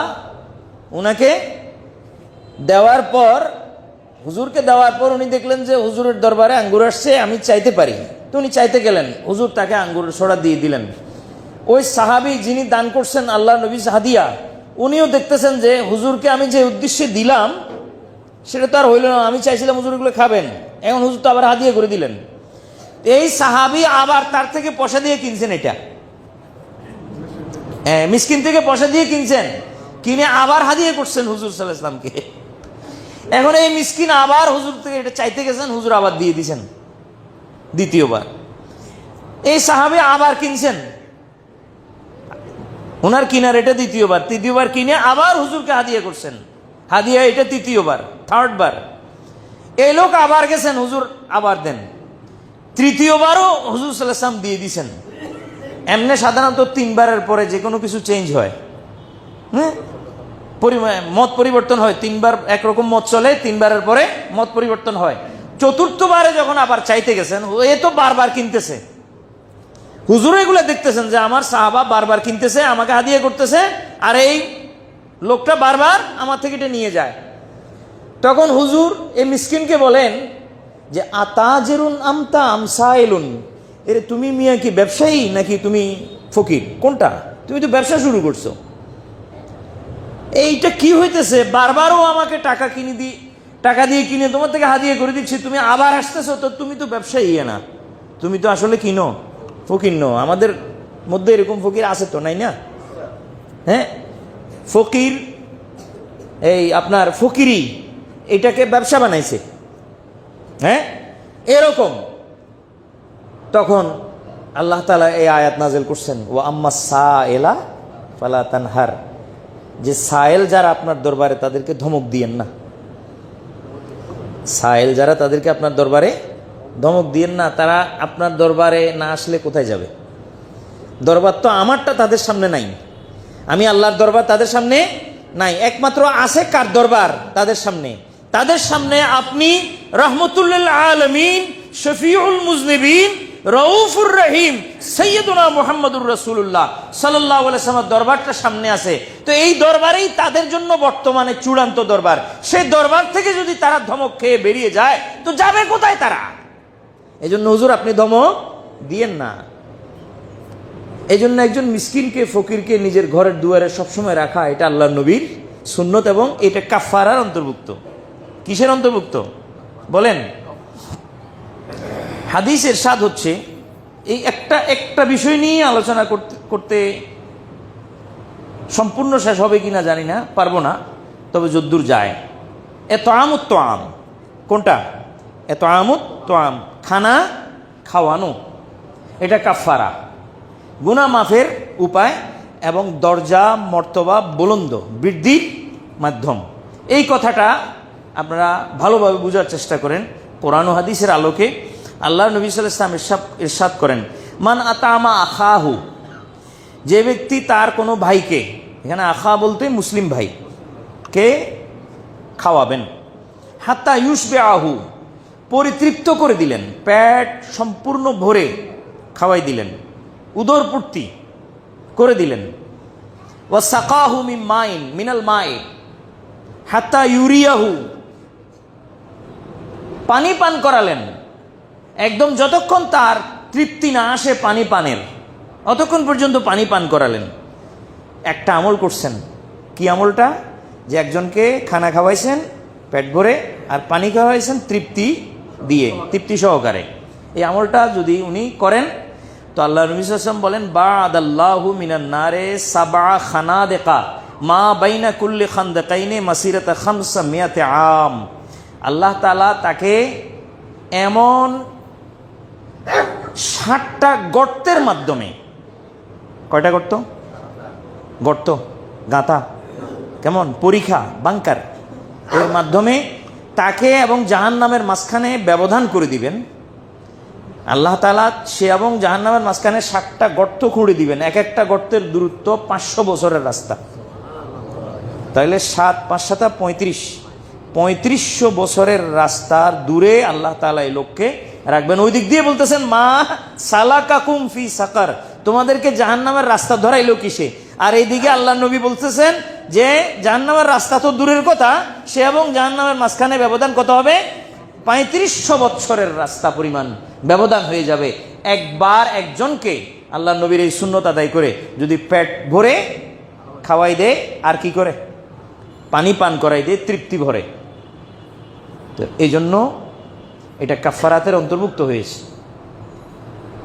[SPEAKER 1] উনাকে দেওয়ার পর, হুজুরকে দেওয়ার পর উনি দেখলেন যে হুজুরের দরবারে আঙ্গুর আসছে, আমি চাইতে পারি। তো উনি চাইতে গেলেন, হুজুর তাকে আঙ্গুরের ছোড়া দিয়ে দিলেন। ওই সাহাবী যিনি দান করছেন আল্লাহ নবী হাদিয়া, উনিও দেখতেছেন যে হুজুরকে আমি যে উদ্দেশ্যে দিলাম সেটা তো আর হইল না, আমি চাইছিলাম হুজুরগুলো খাবেন, এখন হুজুর তো আবার হাদিয়া করে দিলেন। এই সাহাবী আবার তার থেকে পয়সা দিয়ে কিনছেন, এটা মিসকিন থেকে পয়সা দিয়ে কিনছেন, কিনে আবার হাদিয়া করছেন হুজুর সাল্লাল্লাহু আলাইহি ওয়াসাল্লামকে। এখন এই মিসকিন আবার হুজুর থেকে এটা চাইতে গেছেন, হুজুর আবার দিয়ে দিয়েছেন দ্বিতীয়বার। এই সাহাবী আবার কিনছেন, ওনার কিনার এটা তৃতীয়বার কিনে আবার হুজুরকে হাদিয়া করছেন, হাদিয়া এটা তৃতীয়বার, থার্ড বার। এই লোক আবার গেছেন, হুজুর আবার দেন। তৃতীয়বারও হুজুর সাল্লাল্লাহু আলাইহি ওয়াসাল্লাম দিয়ে দিয়েছেন। এমনি সাধারণত 3বারের পরে যে কোনো কিছু চেঞ্জ হয়, মত পরিবর্তন হয়। 3বার একরকম মত চলে, 3বারের পরে মত পরিবর্তন হয়। চতুর্থবারে যখন আবার চাইতে গেছেন, এ তো বারবার কিনতেছে, হুজুর এগুলো দেখতেছেন যে আমার সাহাবা বারবার কিনতেছে, আমাকে হাদিয়া করতেছে, আর এই লোকটা বারবার আমার থেকে এটা নিয়ে যায়। তখন হুজুর এই মিসকিনকে বলেন যে, আতাজিরুন আমতা আমসাইলুন, এরে তুমি মিয়া কি ব্যবসায়ী নাকি তুমি ফকির, কোনটা? তুমি তো ব্যবসা শুরু করছো, এইটা কি হইতেছে? বারবারও আমাকে টাকা দিয়ে কিনে তোমার থেকে হাদিয়া করে দিচ্ছি, তুমি আবার আসতেছো, তো তুমি তো ব্যবসায়ী না, তুমি তো আসলে কিনো, ফকির নো। আমাদের মধ্যে এরকম ফকির আছে তো, নাই না? ফকির, এই আপনার ফকিরি এটাকে ব্যবসা বানাইছে, এরকম। তখন আল্লাহ তাআলা এই আয়াত নাযিল করছেন, ওয়া আম্মা সাইলা ফালা তানহার, যে সায়েল যারা আপনার দরবারে তাদেরকে ধমক দিয়েন না। সায়েল যারা তাদেরকে আপনার দরবারে ধমক দিয়েন না। তারা আপনার দরবারে না আসলে কোথায় যাবে? দরবার তো আমারটা তাদের সামনে নাই, আমি আল্লাহর দরবার তাদের সামনে নাই। একমাত্র আছে কার দরবার? তাদের সামনে। তাদের সামনে আপনি রহমতুল্লিল আলামিন, শফিউল মুজনিবিন, রউফুর রহিম সৈয়দুনা মুহাম্মদুর রাসূলুল্লাহ সাল্লাল্লাহু আলাইহি ওয়াসাল্লাম দরবারটা সামনে আছে। তো এই দরবারেই তাদের জন্য বর্তমানে চূড়ান্ত দরবার। সেই দরবার থেকে যদি তারা ধমক খেয়ে বেরিয়ে যায় তো যাবে কোথায় তারা? এই জন্য হুজুর আপনি ধমক দিয়েন না। এই জন্য একজন মিসকিনকে, ফকিরকে নিজের ঘরের দুয়ারে সবসময় রাখা, এটা আল্লাহর নবীর সুন্নত এবং এটা কাফারার অন্তর্ভুক্ত। কিসের অন্তর্ভুক্ত বলেন? হাদিস ইরশাদ হচ্ছে, এই একটা বিষয় নিয়ে আলোচনা করতে সম্পূর্ণ শেষ হবে কিনা জানি না, পারবো না, তবে যদ্দূর যায়। এতআমুত তোআম, কোনটা? এতআমুত তোআম, খানা খাওয়ানো, এটা কাফারা, গুনাহ মাফের উপায় এবং দরজা মর্তবা বুলন্দ বৃদ্ধির মাধ্যম। এই কথাটা আপনারা ভালোভাবে বোঝার চেষ্টা করেন। কোরআন ও হাদিসের আলোকে আল্লাহ নবী সাল্লাল্লাহু আলাইহি ওয়াসাল্লাম ইরশাদ করেন, মান আতামা আখাহু, যে ব্যক্তি তার কোনো ভাইকে, এখানে আখা বলতে মুসলিম ভাই কে খাওয়াবেন, হাত্তা ইউশবিআহু, পরিতৃপ্ত করে দিলেন, পেট সম্পূর্ণ ভরে খাওয়াই দিলেন, উদরপূর্তি করে দিলেন। ওয়াসাকাহু মিনাল মাই হাত্তা ইউরিয়াহু, পানি পান করালেন, একদম যতক্ষণ তার তৃপ্তি না আসে পানি পানের, অতক্ষণ পর্যন্ত পানি পান করালেন। একটা আমল করছেন, কি আমলটা? যে একজনকে খানা খাওয়াইছেন পেট ভরে আর পানি খাওয়াইছেন তৃপ্তি দিয়ে, তৃপ্তি সহকারে। এই আমলটা যদি উনি করেন তো আল্লাহ নবী সাল্লাল্লাহু আলাইহি ওয়াসাল্লাম বলেন, বা'দাল্লাহু মিনান নারে সাবআ খানাদিকা মা বাইনা কুল্লি খানদাকাইনি মাসিরাতা 500 আম। আল্লাহ তাআলা তাকে এমন 60টা গর্তের মাধ্যমে, কয়টা গর্ত? গর্ত, গাঁথা, কেমন পরীক্ষা, বাংকার, এর মাধ্যমে তাকে এবং জাহান্নামের মাঝখানে ব্যবধান করে দিবেন আল্লাহ তাআলা। সে এবং জাহান্নামের মাঝখানে 60টা গর্ত খুঁড়ে দিবেন, এক একটা গর্তের দূরত্ব 500 বছরের রাস্তা। তাইলে 7 5 7 3500 বছরের রাস্তার দূরে আল্লাহ তাআলা এই লোককে রাখবেন। ওই দিক দিয়ে বলতেছেন, মা সালাকাকুম ফি সাকার, তোমাদেরকে জাহান্নামের রাস্তা ধরাইলো কিসে? আর এইদিকে আল্লাহ নবী বলতেছেন যে জাহান্নামের রাস্তা তো দূরের কথা, সে এবং জাহান্নামের মাঝখানে ব্যবধান কত হবে? 3500 বছরের রাস্তা পরিমাণ ব্যবধান হয়ে যাবে। একবার একজনকে আল্লাহ নবীর এই সুন্নত আদায় করে যদি পেট ভরে খাওয়াই দেয়, আর কি করে? পানি পান করাই দেয় তৃপ্তি ভরে। তো এই জন্য এটা কাফারাতের অন্তর্ভুক্ত হয়েছে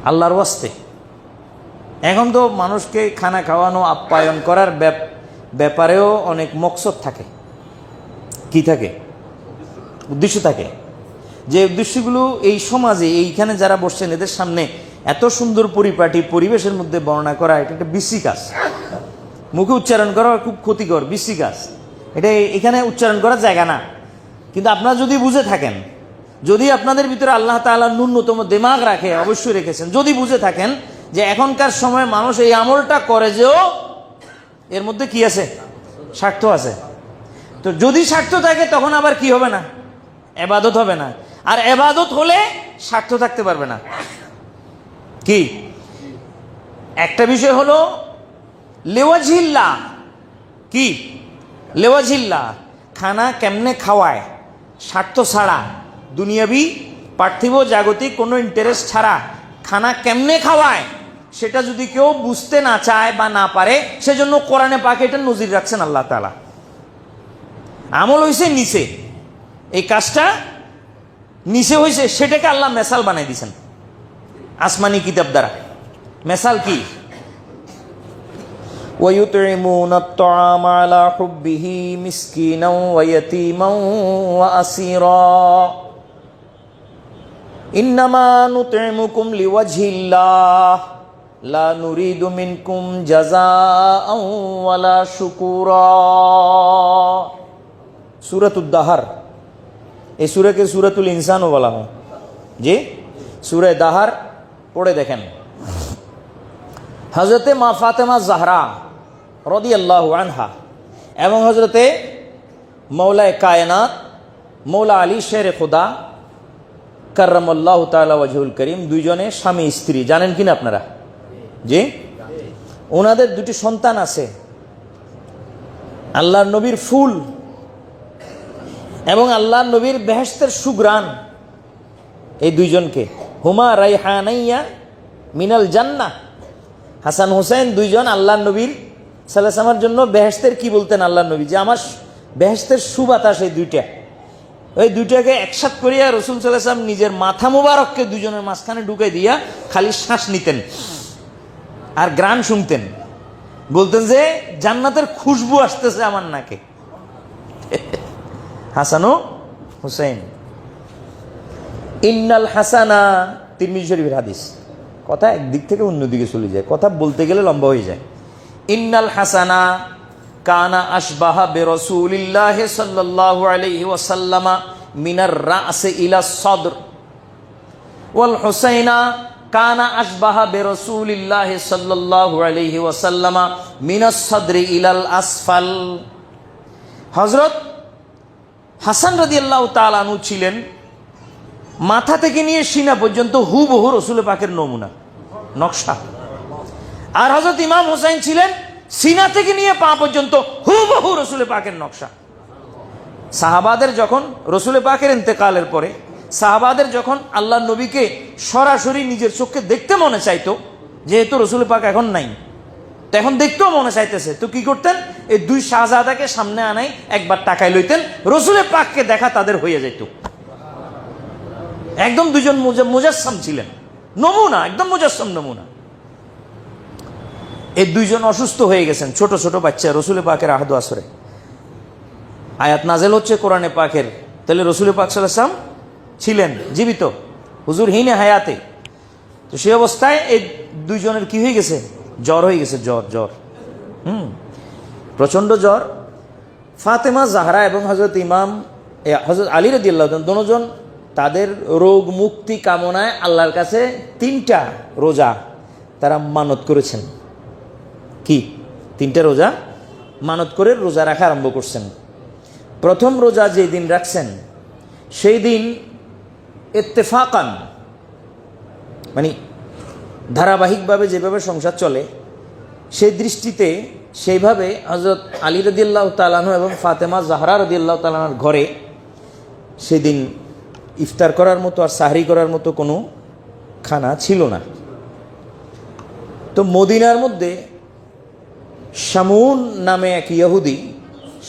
[SPEAKER 1] আল্লাহর ওয়াস্তে। এখন তো মানুষকে খানা খাওয়ানো, আপ্যায়ন করার ব্যাপারেও অনেক মকসদ থাকে। কি থাকে? উদ্দেশ্য থাকে। যে উদ্দেশ্যগুলো এই সমাজে, এইখানে যারা বসছেন এদের সামনে এত সুন্দর পরিপাটি পরিবেশের মধ্যে বর্ণনা করা, এটা একটা বিশ্রী কাজ। মুখে উচ্চারণ করা খুব ক্ষতিকর, বিশ্রী কাজ। এটা এখানে উচ্চারণ করার জায়গা না। কিন্তু আপনারা যদি বুঝে থাকেন, যদি আপনাদের ভিতরে আল্লাহ তাআলা ন্যূনতম দিমাগ রাখে, অবশ্যই রেখেছেন, যদি বুঝে থাকেন যে এখনকার সময় মানুষ এই আমলটা করে যেও এর মধ্যে কি আছে? স্বার্থ আছে। তো যদি স্বার্থ থাকে তখন আবার কি হবে না? ইবাদত হবে না। আর ইবাদত হলে স্বার্থ থাকতে পারবে না। কি? একটা বিষয় হলো লেওয়াজিল্লাহ, কি লেওয়াজিল্লাহ, খানা কেমনে খাওয়ায় স্বার্থ ছাড়া, দুনিয়াবি পার্থিব জাগতিক কোনো ইন্টারেস্ট ছাড়া খানা কেমনে খাওয়ায় সেটা যদি কেউ বুঝতে না চায় বা না পারে, সেজন্য কোরআনে পাকে এটা নজির রাখছেন আল্লাহ তাআলা। আমল হয়েছে নিচে, এই কাজটা নিচে হয়েছে, সেটাকে আল্লাহ মেসাল বানাই দিয়েছেন আসমানি কিতাব দ্বারা। মেসাল কি? وَيُطْعِمُونَ الطَّعَامَ عَلَى حُبِّهِ مِسْكِينًا وَيَتِيمًا وَأَسِيرًا إِنَّمَا نُطْعِمُكُمْ لِوَجْهِ اللَّهِ লা নুরিদু মিনকুম জাযাআন ওয়ালা শুকুরা। সূরাতুদ দাহার, এই সূরাকে সূরাতুল ইনসানও বলা হয়। জি, সূরা দাহার পড়ে দেখেন। হযরতে মা ফাতেমা জাহরা রাদিয়াল্লাহু আনহা এবং হযরতে মৌলায়ে কায়নাত মৌলা আলী শেরে খুদা কাররামাল্লাহু তাআলা ওয়াজহুল করিম, দুইজনে স্বামী স্ত্রী, জানেন কিনা আপনারা? জি, ওনাদের দুটি সন্তান আছে, আল্লাহর নবীর ফুল এবং আল্লাহর নবীর বেহেশতের সুগ্রাণ। এই দুইজনকে হুমা রাইহানাইয়া মিনাল জান্নাহ, হাসান হোসেন দুইজন আল্লাহর নবীর সাল্লাল্লাহু আলাইহি ওয়াসাল্লামের জন্য বেহেশতের কি বলতেন আল্লাহর নবী, যে আমার বেহেশতের সুবাতাস এই দুইটা। ওই দুইটাকে একসাথ করিয়া রাসূল সাল্লাল্লাহু আলাইহি ওয়াসাল্লাম নিজের মাথা মুবারককে দুজনের মাঝখানে ঢুকাই দিয়া খালি শ্বাস নিতেন আর গ্রান শুনতেন, বলতেন যে জান্নাতের খুশবু আসতেছে আমার নাকে। হাসান ও হুসাইন। ইন্নাল হাসানা, তিরমিজি শরীফের হাদিস। কথা একদিক থেকে অন্যদিকে চলে যায়, কথা বলতে গেলে লম্বা হয়ে যায়। ইন্নাল হাসানা কানা আশবাহা বিরাসূলিল্লাহি সাল্লাল্লাহু আলাইহি ওয়াসাল্লাম মিনার রাস ইলা সদর, ওয়াল হুসাইনা কানা আশবাহা বিরাসূলিল্লাহি সাল্লাল্লাহু আলাইহি ওয়াসাল্লাম মিনাস সদরি ইলাল আসফাল। হযরত হাসান রাদিয়াল্লাহু তাআলা আনহু ছিলেন মাথা থেকে নিয়ে সিনা পর্যন্ত হুবহু রাসূল পাকের নমুনা, নকশা। আর হযরত ইমাম হুসাইন ছিলেন সিনা থেকে নিয়ে পা পর্যন্ত হুবহু রাসূল পাকের নকশা। সাহাবাদের যখন রাসূল পাকের ইন্তেকালের পরে সাহাবাদের যখন আল্লাহর নবীকে সরাসরি নিজের চোখে দেখতে মনে চাইতো, যেহেতু রাসূল পাক এখন নাই, তো এখন দেখতেও মনে চাইতেছে, তো কি করতেন? এই দুই শাহজাদাকে সামনে আনাই একবার টাকায় লইতেন, রাসূল পাককে দেখা তাদের হয়ে যেত। একদম দুজন মুজাসসাম ছিলেন, নমুনা, একদম মুজাসসাম নমুনা। এই দুইজন অসুস্থ হয়ে গেছেন, ছোট ছোট বাচ্চা, রাসূল পাকের আহদ আসরে আয়াত নাজেল হচ্ছে কোরআনে পাকের। তাহলে রাসূল পাক সাল্লাল্লাহু আলাইহি ওয়াসাল্লাম ছিলেন জীবিত, হুজুর হিনে হায়াতে। তো সেই অবস্থায় এই দুইজনের কি হয়ে গেছে? জ্বর হয়ে গেছে, জ্বর প্রচন্ড জ্বর। ফাতেমা জাহরা এবং হযরত আলী রাদিয়াল্লাহু তাআলা দুজন তাদের রোগ মুক্তি কামনায় আল্লাহর কাছে 3টা রোজা তারা মানত করেছেন। কি 3টা রোজা মানত করে রোজা রাখা আরম্ভ করছেন। প্রথম রোজা যেই দিন রাখছেন সেই দিন ইত্তেফাকান, মানে ধারাবাহিকভাবে যেভাবে সংসার চলে সেই দৃষ্টিতে সেইভাবে হযরত আলী রাদিয়াল্লাহু তাআলা আনহু এবং ফাতেমা জাহরা রাদিয়াল্লাহু তাআলা আনহার ঘরে সেদিন ইফতার করার মতো আর সাহরি করার মতো কোনো খানা ছিল না। তো মদিনার মধ্যে শামউন নামে এক ইহুদি,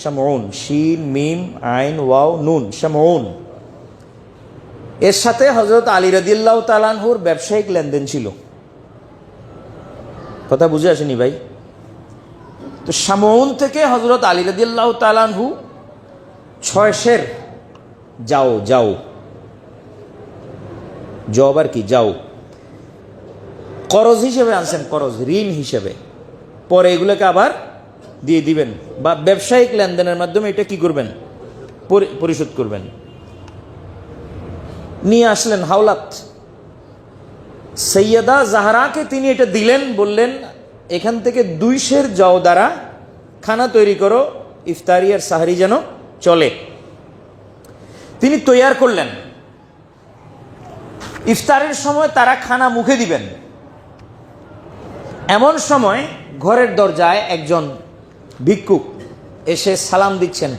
[SPEAKER 1] শামউন, শিন মিম আইন ওয়াও নুন, শামউন, এর সাথে হযরত আলী রাদিয়াল্লাহু তাআলা আনহুর ব্যবসায়িক লেনদেন ছিল। কথা বুঝে আসেনি ভাই? তো শামউন থেকে হযরত আলী রাদিয়াল্লাহু তাআলা আনহু 6 সের যাও জব আর কি যাও করজ হিসেবে আনছেন, করজ ঋণ হিসেবে, পরে এগুলোকে আবার দিয়ে দিবেন বা ব্যবসায়িক লেনদেনের মাধ্যমে এটা কি করবেন? পরিশোধ করবেন। নিয়ে আসলেন হাওলাত, সৈয়দা জাহরাকে তিনি এটা দিলেন, বললেন এখান থেকে 2 সের জও দ্বারা খানা তৈরি করো, ইফতারি আর সাহরি যেন চলে। তিনি তৈয়ার করলেন। ইফতারের সময় তারা খানা মুখে দিবেন, এমন সময় ঘরের দরজায় একজন ভিক্ষুক এসে সালাম দিচ্ছেন,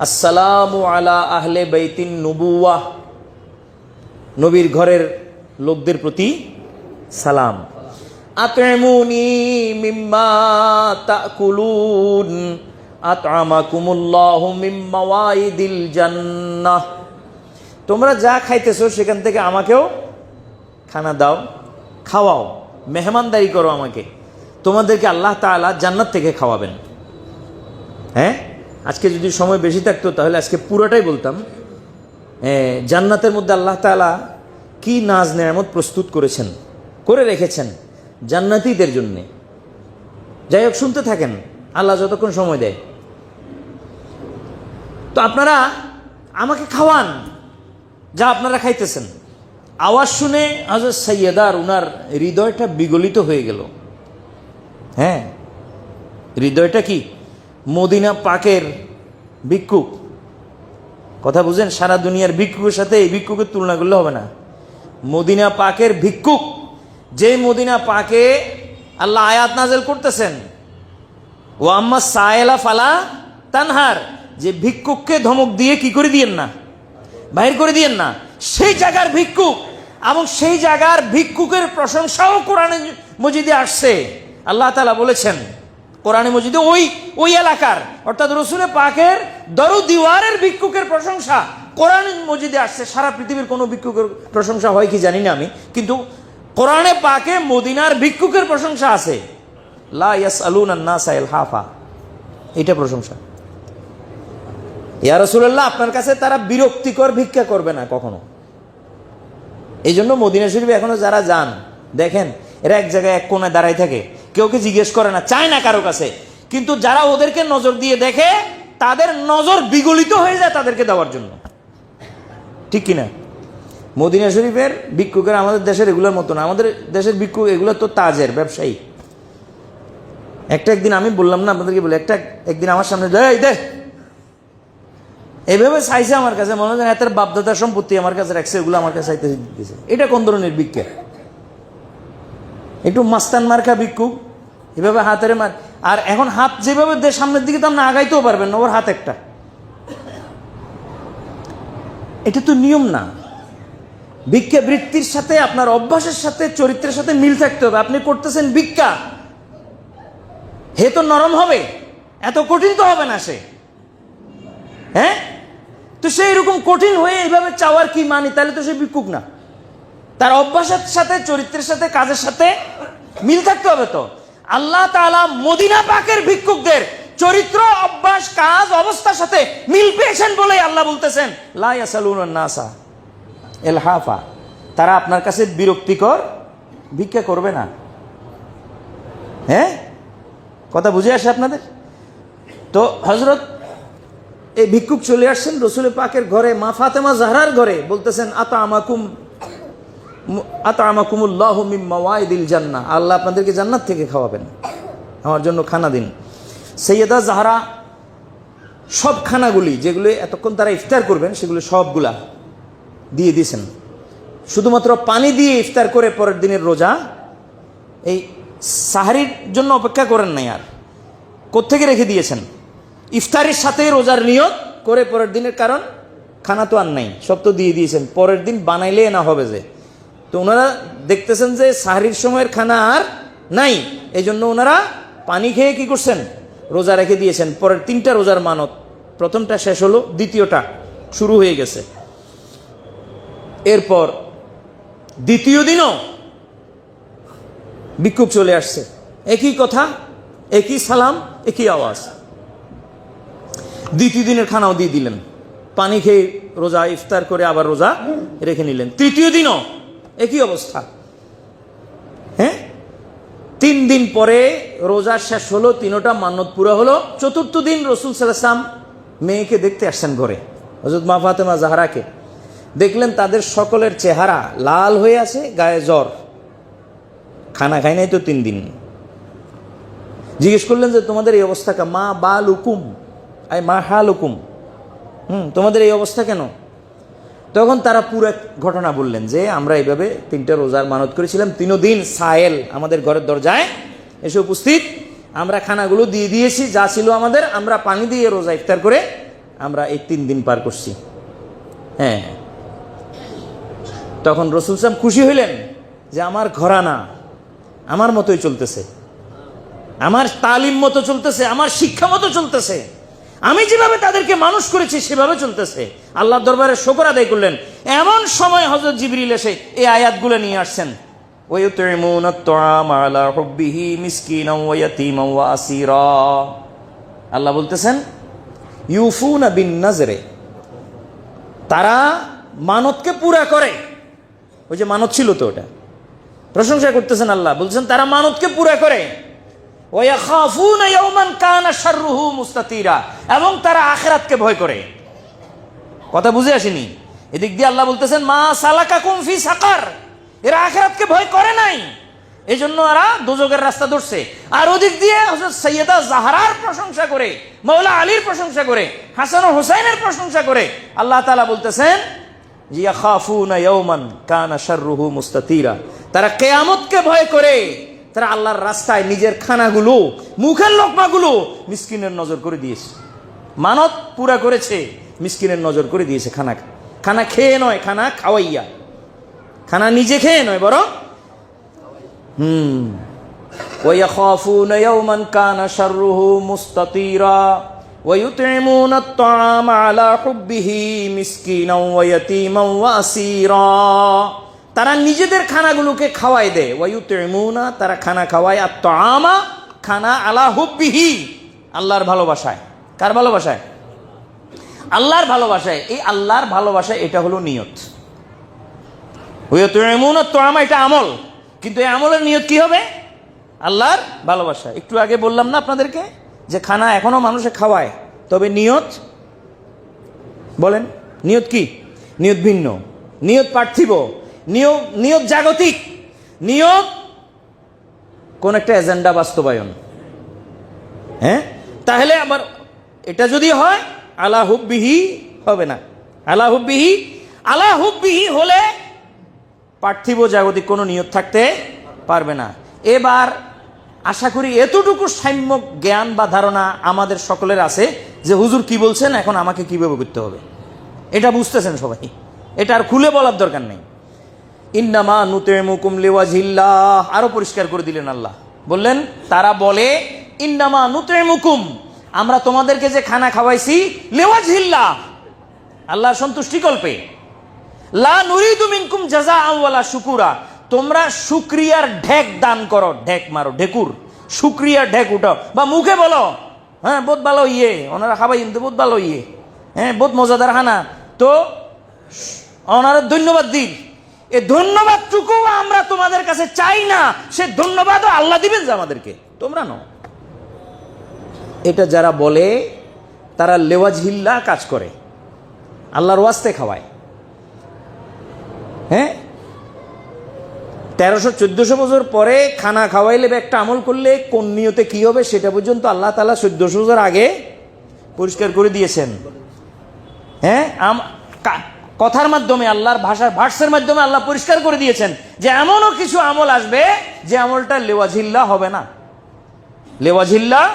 [SPEAKER 1] আসসালামু আলা আহলে বাইতিন নুবুওয়াহ, নবীর ঘরের লোকদের প্রতি সালাম। আত'ইমুনি মিম্মা তাকুলুন আত'আমাকুমুল্লাহু মিন মাওয়াইদিল জান্নাহ, তোমরা যা খাইতেছো সেখান থেকে আমাকেও খানা দাও, খাওয়াও, মেহমানদারি করো আমাকে, তোমাদেরকে আল্লাহ তাআলা জান্নাত থেকে খাওয়াবেন। হ্যাঁ, আজকে যদি সময় বেশি থাকতো তাহলে আজকে পুরোটাই বলতাম। জান্নাতের মধ্যে আল্লাহ তাআলা কি নাজ নেয়ামত প্রস্তুত করে রেখেছেন। জান্নাতীদের জন্যে। যাই হোক, শুনতে থাকেন, আল্লাহ যতক্ষণ সময় দেয়। তো আপনারা আমাকে খাওয়ান যা আপনারা খাইতেছেন। আওয়াজ শুনে হযরত সাইয়্যিদার উনার হৃদয়টা বিগলিত হয়ে গেল। হ্যাঁ, হৃদয়টা কি? মদিনা পাকের ভিক্ষুক, কথা বুঝেন, সারা দুনিয়ার ভিক্ষুকের সাথে এই ভিক্ষুকের তুলনা করলে হবে না। মদিনা পাকের ভিক্ষুক, যে মদিনা পাকে আল্লাহ আয়াত নাজেল করতেছেন, ও আম্মা সায়েলা ফালা তানহার, যে ভিক্ষুককে ধমক দিয়ে কি করে দিয়েন না, বাহির করে দিয়েন না, সেই জায়গার ভিক্ষুক। এবং সেই জায়গার ভিক্ষুকের প্রশংসাও কোরআনে মজিদে আসছে। আল্লাহ তাআলা বলেছেন কোরআনে মজিদে ওই এলাকার, অর্থাৎ রসুল পাকের দরু দিওয়ারের ভিক্ষুকের প্রশংসা কোরআন মজিদে আসছে। সারা পৃথিবীর কোনো ভিক্ষুকের প্রশংসা হয় কি জানি না আমি, কিন্তু কোরআনে পাকে মদিনার ভিক্ষুকের প্রশংসা আছে। লা ইয়াসআলুনান নাসা ইলহাফা, এটা প্রশংসা। ইয়া রাসূলুল্লাহ, আপনার কাছে তারা বিরক্তিকর ভিক্ষা করবে না কখনো। এই জন্য মদিনা শরীফে এখনো যারা যান, দেখেন এরা এক জায়গায় এক কোণায় দাঁড়াই থাকে, কেউকে জিজ্ঞেস করে না, চায় না কারো কাছে। কিন্তু যারা ওদেরকে নজর দিয়ে দেখে, তাদের নজর বিগলিত হয়ে যায় তাদেরকে দেওয়ার জন্য, ঠিক কিনা? মদিনা শরীফের ভিক্ষুকের আমাদের দেশের এগুলোর মতো না। আমাদের দেশের ভিক্ষুক এগুলো তো তাজের ব্যবসায়ী। একদিন আমি বললাম না আপনাদেরকে, বলে একদিন আমার সামনে দে এইভাবে চাইছে আমার কাছে, মনে হয় এত বাপদাদার সম্পত্তি আমার কাছে রাখছে, এগুলো আমার কাছে চাইতে দিতেছে। এটা কোন ধরনের ভিক্ষা? একটু মাস্তান মার্কা ভিক্ষুক, এভাবে হাতের মার। আর এখন হাত যেভাবে সামনের দিকে তো আপনি আগাইতেও পারবেন না, ওর হাত একটা। এটা তো নিয়ম না। ভিক্ষা বৃত্তির সাথে আপনার অভ্যাসের সাথে চরিত্রের সাথে মিল থাকতে হবে। আপনি করতেছেন ভিক্ষা, হে তো নরম হবে, এত কঠিন তো হবে না সে। হ্যাঁ, তো সে এরকম কঠিন হয়ে এইভাবে চাওয়ার কি মানে? তাহলে তো সে ভিক্ষুক না। তার অভ্যাসের সাথে চরিত্রের সাথে কাজের সাথে মিল থাকতে হবে। তো আল্লাহ তাআলা মদিনা পাকের ভিক্ষুকদের চরিত্র, অভ্যাস, কাজ, অবস্থার সাথে মিল পেয়েছেন বলে আল্লাহ বলতেছেন লা ইয়াসালুনান নাসা ইলহাফা, তারা আপনার কাছে বিরক্তিকর ভিক্ষা করবে না। হ্যাঁ, কথা বুঝে আসে আপনাদের? তো হযরত এই ভিক্ষুক চলে আসছেন রসুল পাকের ঘরে, মা ফাতেমা জাহরার ঘরে, বলতেছেন আতআমাকুমুল্লাহু মিন মাওয়াইদিল জান্নাহ, আল্লাহ আপনাদেরকে জান্নাত থেকে খাওয়াবেন, আমার জন্য খানা দিন। সৈয়দা জাহরা সব খানাগুলি যেগুলো এতক্ষণ তারা ইফতার করবেন সেগুলো সবগুলা দিয়ে দিয়েছেন। শুধুমাত্র পানি দিয়ে ইফতার করে পরের দিনের রোজা, এই সাহারির জন্য অপেক্ষা করেন নাই। আর কোত্থেকে রেখে দিয়েছেন? ইফতারের সাথে রোজার নিয়ত করে পরের দিনের, কারণ খানা তো আর নাই, সব তো দিয়ে দিয়েছেন, পরের দিন বানাইলে না হবে যে। তো ওনারা দেখতেছেন যে সাহারির সময়ের খানা আর নাই, এই জন্য ওনারা পানি খেয়ে কি করছেন? রোজা রেখে দিয়েছেন। পরের 3টা রোজার মানত, প্রথমটা শেষ হলো, দ্বিতীয়টা শুরু হয়ে গেছে। এরপর দ্বিতীয় দিনও ভিক্ষুক চলে আসছে, একই কথা, একই সালাম, একই আওয়াজ। দ্বিতীয় দিনের খানাও দিয়ে দিলেন, পানি খেয়ে রোজা ইফতার করে আবার রোজা রেখে নিলেন। তৃতীয় দিনও একই অবস্থা। হ্যাঁ, 3 দিন পরে রোজা শেষ হলো, 3টা মান্নত পুরা হলো। চতুর্থ দিন রসুল সাল্লাল্লাহু আলাইহি ওয়াসাল্লাম মেয়েকে দেখতে আসছেন ঘরে, হযরত মা ফাতেমা জাহরাকে দেখলেন। তাদের সকলের চেহারা লাল হয়ে আছে, গায়ে জ্বর, খানা খায় নাই তো 3 দিন। জিজ্ঞেস করলেন যে তোমাদের এই অবস্থা কা? মা বালুকুম আই মা হালুকুম, তোমাদের এই অবস্থা কেন? তখন তারা পুরো ঘটনা বললেন যে আমরা এইভাবে 3টা রোজার মানত করেছিলাম, 3 দিন সায়েল আমাদের ঘরের দরজায় এসে উপস্থিত, আমরা খানাগুলো দিয়ে দিয়েছি যা ছিল আমাদের, আমরা পানি দিয়ে রোজা ইফতার করে আমরা এই 3 দিন পার করছি। হ্যাঁ, তখন রাসূল সাল্লাল্লাহু আলাইহি ওয়াসাল্লাম খুশি হইলেন যে আমার ঘরানা আমার মতোই চলতেছে, আমার তালিম মতো চলতেছে, আমার শিক্ষা মতো চলতেছে, আমি যেভাবে তাদেরকে মানুষ করেছি সেভাবে চলতেছে। আল্লাহর দরবারে শুকর আদায় করলেন। এমন সময় হযরত জিবরিল এসে এই আয়াতগুলো নিয়ে আসছেন, ওয়ায়ুতঈমুনা আত-তাআমা আলা হুব্বিহি মিসকিনান ওয়া ইয়াতীমান ওয়া আসীরা। আল্লাহ বলতেছেন ইউফুনা বিন নাজরে, তারা মানতকে পুরা করে। ওই যে মানত ছিল তো ওটা, প্রশংসা করতেছেন আল্লাহ, বলছেন তারা মানতকে পুরা করে। ওয়ায়াখাফুনা ইয়াওমান কানা শাররুহু মুস্তাতিরা, এবং তারা আখিরাতকে ভয় করে। কথা বুঝে আসেনি? এদিক দিয়ে আল্লাহ বলতেছেন মা সালাকাকুম ফি সাকার, এরা আখিরাতকে ভয় করে নাই, এই জন্য এরা দোজখের রাস্তা ধরছে। আর ওদিক দিয়ে হযরত সাইয়্যিদা জাহরার প্রশংসা করে, মাওলা আলীর প্রশংসা করে, হাসান ও হুসাইনের প্রশংসা করে আল্লাহ তাআলা বলতেছেন ইয়াখাফুনা ইয়াওমান কানা শাররুহু মুস্তাতিরা, তারা কিয়ামতকে ভয় করে। তারা আল্লাহর রাস্তায় নিজের খানাগুলো, মুখের লোকমাগুলো মিসকিনের নজর করে দিয়েছে। মানত পুরা করেছে, মিসকিনের নজর করে দিয়েছে। খানা খেয়ে নয়, খানা খাওয়াইয়া। খানা নিজে খেয়ে নয়, বরং وَيَخَافُونَ يَوْمًا كَانَ شَرُّهُ مُسْتَطِيرًا وَيُطْعِمُونَ الطَّعَامَ عَلَى حُبِّهِ مِسْكِينًا وَيَتِيمًا وَأَسِيرًا, তারা নিজেদের খানাগুলোকে খাওয়ায় দেয়। ওয়ায়ুতিমুনা, তারা খানা খাওয়ায়, আর তাআমা, খানা, আলা হুব্বিহি, আল্লাহর ভালোবাসায়। কার ভালোবাসায়? আল্লাহর ভালোবাসায়। এই আল্লাহর ভালোবাসায়, এটা হলো নিয়ত। ওয়ায়ুতিমুনা তাআমা, এটা আমল, কিন্তু এই আমলের নিয়ত কি হবে? আল্লাহর ভালোবাসা। একটু আগে বললাম না আপনাদেরকে যে খানা এখনো মানুষে খাওয়ায়, তবে নিয়ত, বলেন নিয়ত কি? নিয়ত ভিন্ন, নিয়ত পার্থিব, নিয়ত জাগতিক, নিয়ত কোন একটা এজেন্ডা বাস্তবায়ন। হ্যাঁ, তাহলে আবার এটা যদি হয় আলা হুব্বিহি হবে না। আলা হুব্বিহি হলে পার্থিব জাগতিক কোনো নিয়ত থাকতে পারবে না। এবার আশা করি এতটুকু সাম্যক জ্ঞান বা ধারণা আমাদের সকলের আছে যে হুজুর কি বলছেন, এখন আমাকে কিভাবে করতে হবে, এটা বুঝতেছেন সবাই। এটা আর খুলে বলার দরকার নেই। ইন্নামা নুতিমুকুম লিওয়াজহিল্লাহ, আরো পরিষ্কার করে দিলেন আল্লাহ, বললেন তারা বলে ইন্নামা নুতিমুকুম, আমরা তোমাদেরকে যে খানা খাওয়াইছি লিওয়াজহিল্লাহ, আল্লাহর সন্তুষ্টি কল্পে। লা নুরিদু মিনকুম জাযাআন ওয়ালা শুকুরা, তোমরা শুকরিয়ার ঢেক দান করো, ঢেক মারো, ঢেকুর, শুকরিয়ার ঢেক উঠাও, বা মুখে বলো হ্যাঁ বহুত ভালো ইয়ে, ওনারা খাবাই কিন্তু বহুত ভালো ইয়ে, হ্যাঁ বহুত মজাদার খানা, তো ওনারা ধন্যবাদ দিন। এই ধন্যবাদটুকু আমরা তোমাদের কাছে চাই না, সে ধন্যবাদও আল্লাহ দিবেন যে আমাদেরকে, তোমরা নও। এটা যারা বলে তারা লেওয়াজহিল্লাহ কাজ করে, আল্লাহর ওয়াস্তে খাওয়ায়। হ্যাঁ, 1300-1400 বছর পরে খানা খাওয়াইলে বা একটা আমল করলে কোন নিয়তে কি হবে সেটা পর্যন্ত আল্লাহ তাআলা 1400 বছর আগে পরিষ্কার করে দিয়েছেন। হ্যাঁ, কথার মাধ্যমে, আল্লাহর ভাষার ভার্সের মাধ্যমে আল্লাহ পরিষ্কার করে দিয়েছেন যে এমনও কিছু আমল আসবে যে আমলটা লেওয়াজহিল্লাহ হবে না। লেওয়াজহিল্লাহ,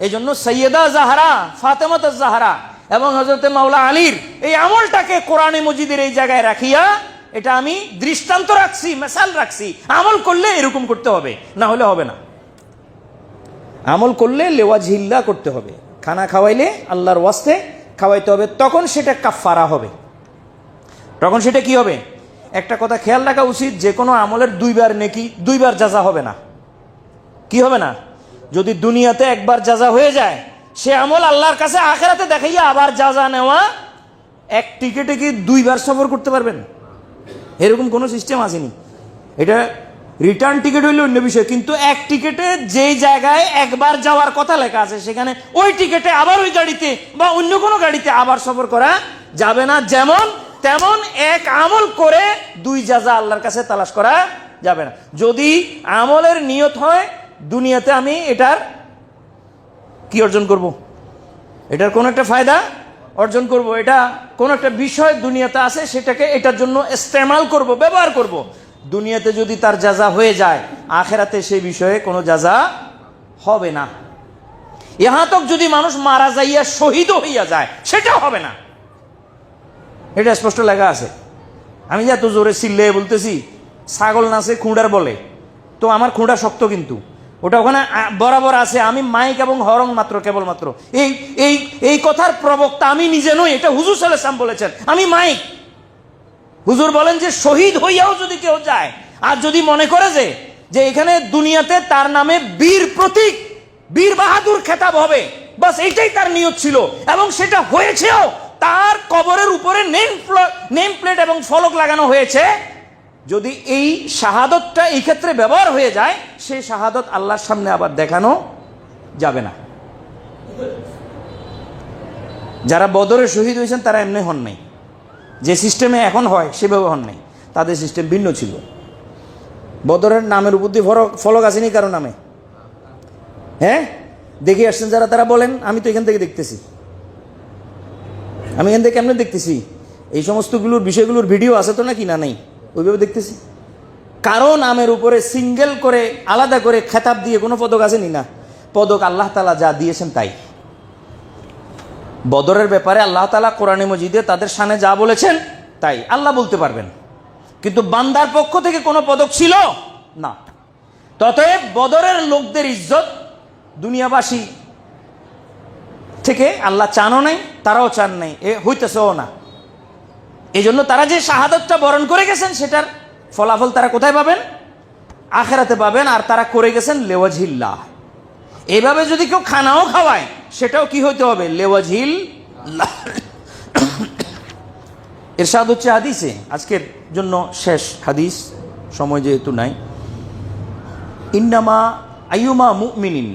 [SPEAKER 1] এই জন্য সাইয়্যিদা জাহরা, ফাতেমা জাহরা এবং হযরতে মাওলা আলীর এই আমলটাকে কোরআনে মজিদের এই জায়গায় রাখিয়া এটা আমি দৃষ্টান্ত রাখছি, মেসাল রাখছি। আমল করলে এরকম করতে হবে, না হলে হবে না। আমল করলে লেওয়াজহিল্লাহ করতে হবে, খানা খাওয়াইলে আল্লাহর ওয়াস্তে খাওয়াইতে হবে, তখন সেটা কাফারা হবে। তখন সেটা কি হবে? একটা কথা খেয়াল রাখা উচিত, যে কোনো আমলের দুইবার নেকি, দুইবার জাযা হবে না। কি হবে না? যদি দুনিয়াতে একবার জাযা হয়ে যায়, সে আমল আল্লাহর কাছে আখিরাতে দেখাইয়া আবার জাযা নেওয়া, এক টিকেটে কি দুইবার সফর করতে পারবেন? এরকম কোনো সিস্টেম আসেনি। এটা রিটার্ন টিকিট হইলে অন্য বিষয়, কিন্তু এক টিকিটে যেই জায়গায় একবার যাওয়ার কথা লেখা আছে সেখানে ওই টিকিটে আবার ওই গাড়িতে বা অন্য কোনো গাড়িতে আবার সফর করা যাবে না। যেমন তেমন এক আমল করে দুই জাযা আল্লাহর কাছে তালাশ করা যাবে না। যদি আমলের নিয়ত হয় দুনিয়াতে আমি এটার কি অর্জন করব, এটার কোন একটা ফায়দা অর্জন করব, এটা কোন একটা বিষয় দুনিয়াতে আছে সেটাকে এটার জন্য ইস্তেমাল করব, ব্যবহার করব, দুনিয়াতে যদি তার জাযা হয়ে যায় আখিরাতে সেই বিষয়ে কোনো জাযা হবে না। ইহা তক যদি মানুষ মারা যাইয়া শহীদ হইয়া যায় সেটাও হবে না, এটা স্পষ্ট লেখা আছে। আমি যে এত জোরে চিল্লিয়ে বলতেছি, ছাগল নাচে খুঁড়ার বলে, তো আমার খুঁড়া শক্ত, কিন্তু ওটা ওখানে বরাবর আছে। আমি মাইক এবং হরং মাত্র, কেবলমাত্র এই এই এই কথার প্রবক্তা আমি নিজে নই, এটা হুজুর সাল্লাল্লাহু আলাইহি ওয়াসাল্লাম বলেছেন, আমি মাইক। হুজুর বলেন যে শহীদ হইয়াও যদি কেউ যায় আর যদি মনে করে যে এখানে দুনিয়াতে তার নামে বীর প্রতীক, বীর বাহাদুর খেতাব হবে, বাস এইটাই তার নিয়ত ছিল এবং সেটা হয়েছেও, তার কবরের উপরে নেম প্লেট এবং ফলক লাগানো হয়েছে যদি এই শাহাদতটা এই ক্ষেত্রে ব্যবহার হয়ে যায়, সেই শাহাদত আল্লাহর সামনে আবার দেখানো যাবে না। যারা বদরে শহীদ হয়েছেন তারা এমনি হন নাই, যে সিস্টেমে এখন হয় সেভাবে হন নাই, তাদের সিস্টেম ভিন্ন ছিল। বদরের নামের উপর দিয়ে ফলক আসেনি কারো নামে, হ্যাঁ দেখে আসছেন যারা, তারা বলেন আমি তো এখান থেকে দেখতেছি, আমি এখান থেকে কেমনে দেখতেছি, এই সমস্তগুলোর বিষয়গুলোর ভিডিও আছে তো নাকি না নাই, ওইভাবে দেখতেছি। কারো নামের উপরে সিঙ্গেল করে আলাদা করে খেতাব দিয়ে কোনো পদক আসেনি না, পদক আল্লাহ তাআলা যা দিয়েছেন তাই। বদরের ব্যাপারে আল্লাহ তাআলা কোরআনে মজিদে তাদের শানে যা বলেছেন তাই আল্লাহ বলতে পারবেন, কিন্তু বান্দার পক্ষ থেকে কোনো পদক ছিল না। ততএব বদরের লোকদের ইজ্জত দুনিয়াবাসী থেকে আল্লাহ চানও নাই, তারাও চান নাই, এ হইতেছেও না। এই জন্য তারা যে শাহাদতটা বরণ করে গেছেন সেটার ফলাফল তারা কোথায় পাবেন? আখিরাতে পাবেন। আর তারা করে গেছেন লেওয়াজহিল্লাহ। এইভাবে যদি কেউ খানাও খাওয়ায় সেটাও কি হইতে হবে? লেওয়াজহিল্লাহ। ইরশাদ হচ্ছে হাদিসে, আজকের জন্য শেষ হাদিস, সময় যেহেতু নাই। ইন্নামা আইয়ুমা মুমিনিন,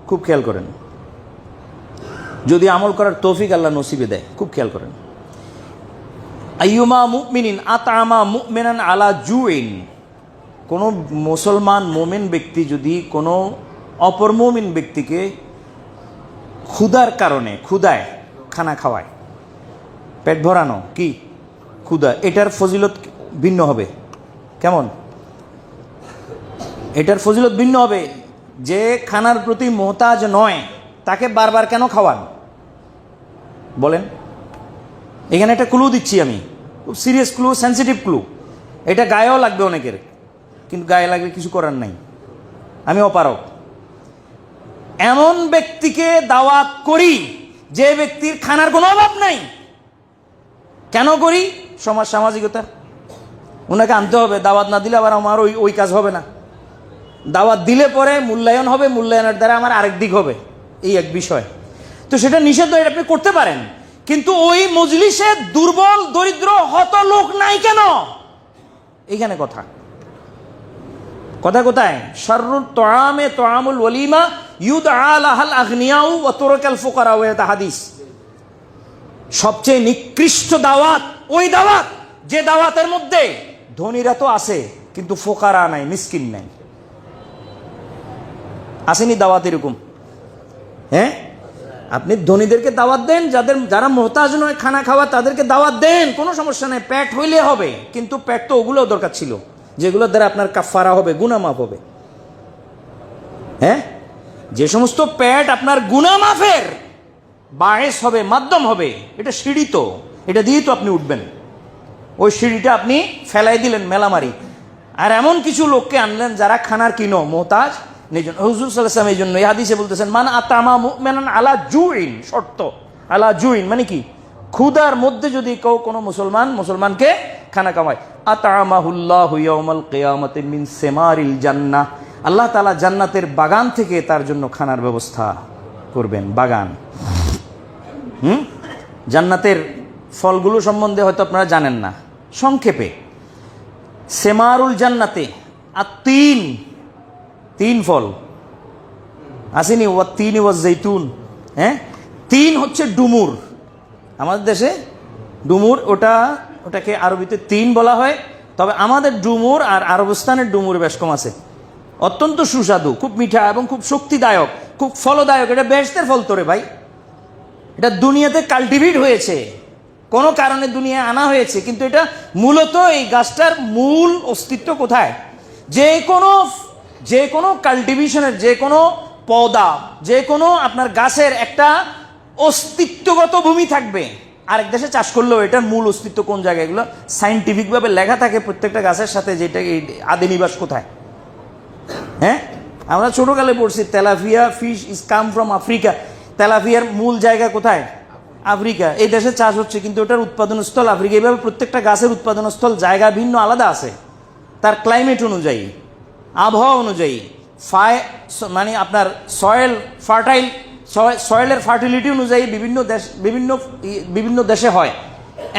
[SPEAKER 1] খুব খেয়াল করেন, যদি আমল করার তৌফিক আল্লাহ নসিবে দেয়, খুব খেয়াল করেন। আইয়ুমা মুমিনিন আতআমা মুমিনান আলা জুইন, কোনো মুসলমান মুমিন ব্যক্তি যদি কোনো অপর মুমিন ব্যক্তিকে ক্ষুধার কারণে, ক্ষুধায় খানা খাওয়ায়, পেট ভরানো কি ক্ষুধা, এটার ফজিলত ভিন্ন হবে। কেমন? এটার ফজিলত ভিন্ন হবে। যে খানার প্রতি মোহতাজ নয় তাকে বারবার কেন খাওয়ান বলেন? এখানে একটা ক্লু দিচ্ছি আমি, খুব সিরিয়াস ক্লু, সেন্সিটিভ ক্লু। এটা গায়েও লাগবে অনেকের, কিন্তু গায়ে লাগলে কিছু করার নাই, আমি অপারক। এমন ব্যক্তিকে দাওয়াত করি যে ব্যক্তির খানার কোনো অভাব নাই। কেন করি? সমাজ সামাজিকতা, ওনাকে আনতে হবে, দাওয়াত না দিলে আবার আমার ওই কাজ হবে না। দাওয়াত দিলে পরে মূল্যায়ন হবে, মূল্যায়নের দ্বারা আমার আরেক দিক হবে, এই এক বিষয়। তো সেটা নিষেধ আপনি করতে পারেন, কিন্তু ওই মজলিসে দুর্বল দরিদ্র হত লোক নাই কেন? এইখানে কথা কোথায়? শাররুত তুআমে তুআমুল ওয়ালিমা ইউদআ লাহাল আগনিয়াউ ওয়া তুরাকাল ফুকারা, ওয়া হাদিস। সবচেয়ে নিকৃষ্ট দাওয়াত ওই দাওয়াত যে দাওয়াতের মধ্যে ধনীরা তো আছে কিন্তু ফোকারা নাই, মিসকিন নাই। আসেনি দাওয়াত এরকম? হ্যাঁ, আপনি ধনীদেরকে দাওয়াত দেন, যারা মোহতাজ নয় খানা খাওয়া তাদেরকে দাওয়াত দেন, কোনো সমস্যা নাই, পেট হইলে হবে। কিন্তু পেট তো ওগুলোও দরকার ছিল যেগুলোর দ্বারা আপনার কাফারা হবে, গুনাহ মাফ হবে। হ্যাঁ, যে সমস্ত পেট আপনার গুনাহ মাফের বায়েস হবে, মাধ্যম হবে, এটা সিঁড়ি, তো এটা দিয়েই তো আপনি উঠবেন। ওই সিঁড়িটা আপনি ফেলাই দিলেন মেলামারি, আর এমন কিছু লোককে আনলেন যারা খানার কিনো মোহতাজ। হুজুর সাল্লাল্লাহু আলাইহি ওয়াসাল্লাম এই জন্য এই হাদিসে বলতেছেন, মান আতামা মুমিনান আলা জুইন, শর্ত আলা জুইন মানে কি? ক্ষুধার মধ্যে যদি কেউ কোনো মুসলমানকে খানা খাওয়ায়, আতামাহুল্লাহু ইয়াউমাল কিয়ামাতি মিন সিমারিল জান্নাহ, আল্লাহ তাআলা জান্নাতের বাগান থেকে তার জন্য খানার ব্যবস্থা করবেন। বাগান, জান্নাতের ফলগুলো সম্বন্ধে হয়তো আপনারা জানেন না, সংক্ষেপে সেমারুল জান্নাতে আর তিন ফল আসেনি, ওয়া তিন ওয়া জৈতুন। হ্যাঁ, তিন হচ্ছে ডুমুর, আমাদের দেশে ডুমুর, ওটাকে আরবিতে তিন বলা হয়। তবে আমাদের ডুমুর আর আরবস্থানের ডুমুর বেশ কম আছে। অত্যন্ত সুস্বাদু, খুব মিঠা এবং খুব শক্তিদায়ক, খুব ফলদায়ক। এটা বেহেশতের ফল তোরে ভাই, এটা দুনিয়াতে কাল্টিভেট হয়েছে, কোনো কারণে দুনিয়ায় আনা হয়েছে, কিন্তু এটা মূলত এই গাছটার মূল অস্তিত্ব কোথায়? যে কোনো কাল্টিভেশনের, যে কোনো পৌধা, যে কোনো আপনার গাছের একটা অস্তিত্বগত ভূমি থাকবে। আরেক দেশে চাষ করলেও এটার মূল অস্তিত্ব কোন জায়গায়, এগুলো সাইন্টিফিকভাবে লেখা থাকে প্রত্যেকটা গাছের সাথে, যেটা আদি নিবাস কোথায়। হ্যাঁ, আমরা ছোটকালে পড়ছি tilapia fish is come from Africa. তেলাপিয়ার মূল জায়গা কোথায়? আফ্রিকা। এই দেশে চাষ হচ্ছে, কিন্তু ওটার উৎপাদনস্থল আফ্রিকা। এইভাবে প্রত্যেকটা গাছের উৎপাদনস্থল জায়গা ভিন্ন, আলাদা আছে, তার ক্লাইমেট অনুযায়ী, আবহাওয়া অনুযায়ী, মানে আপনার সয়েলের ফার্টিলিটি অনুযায়ী বিভিন্ন দেশে হয়।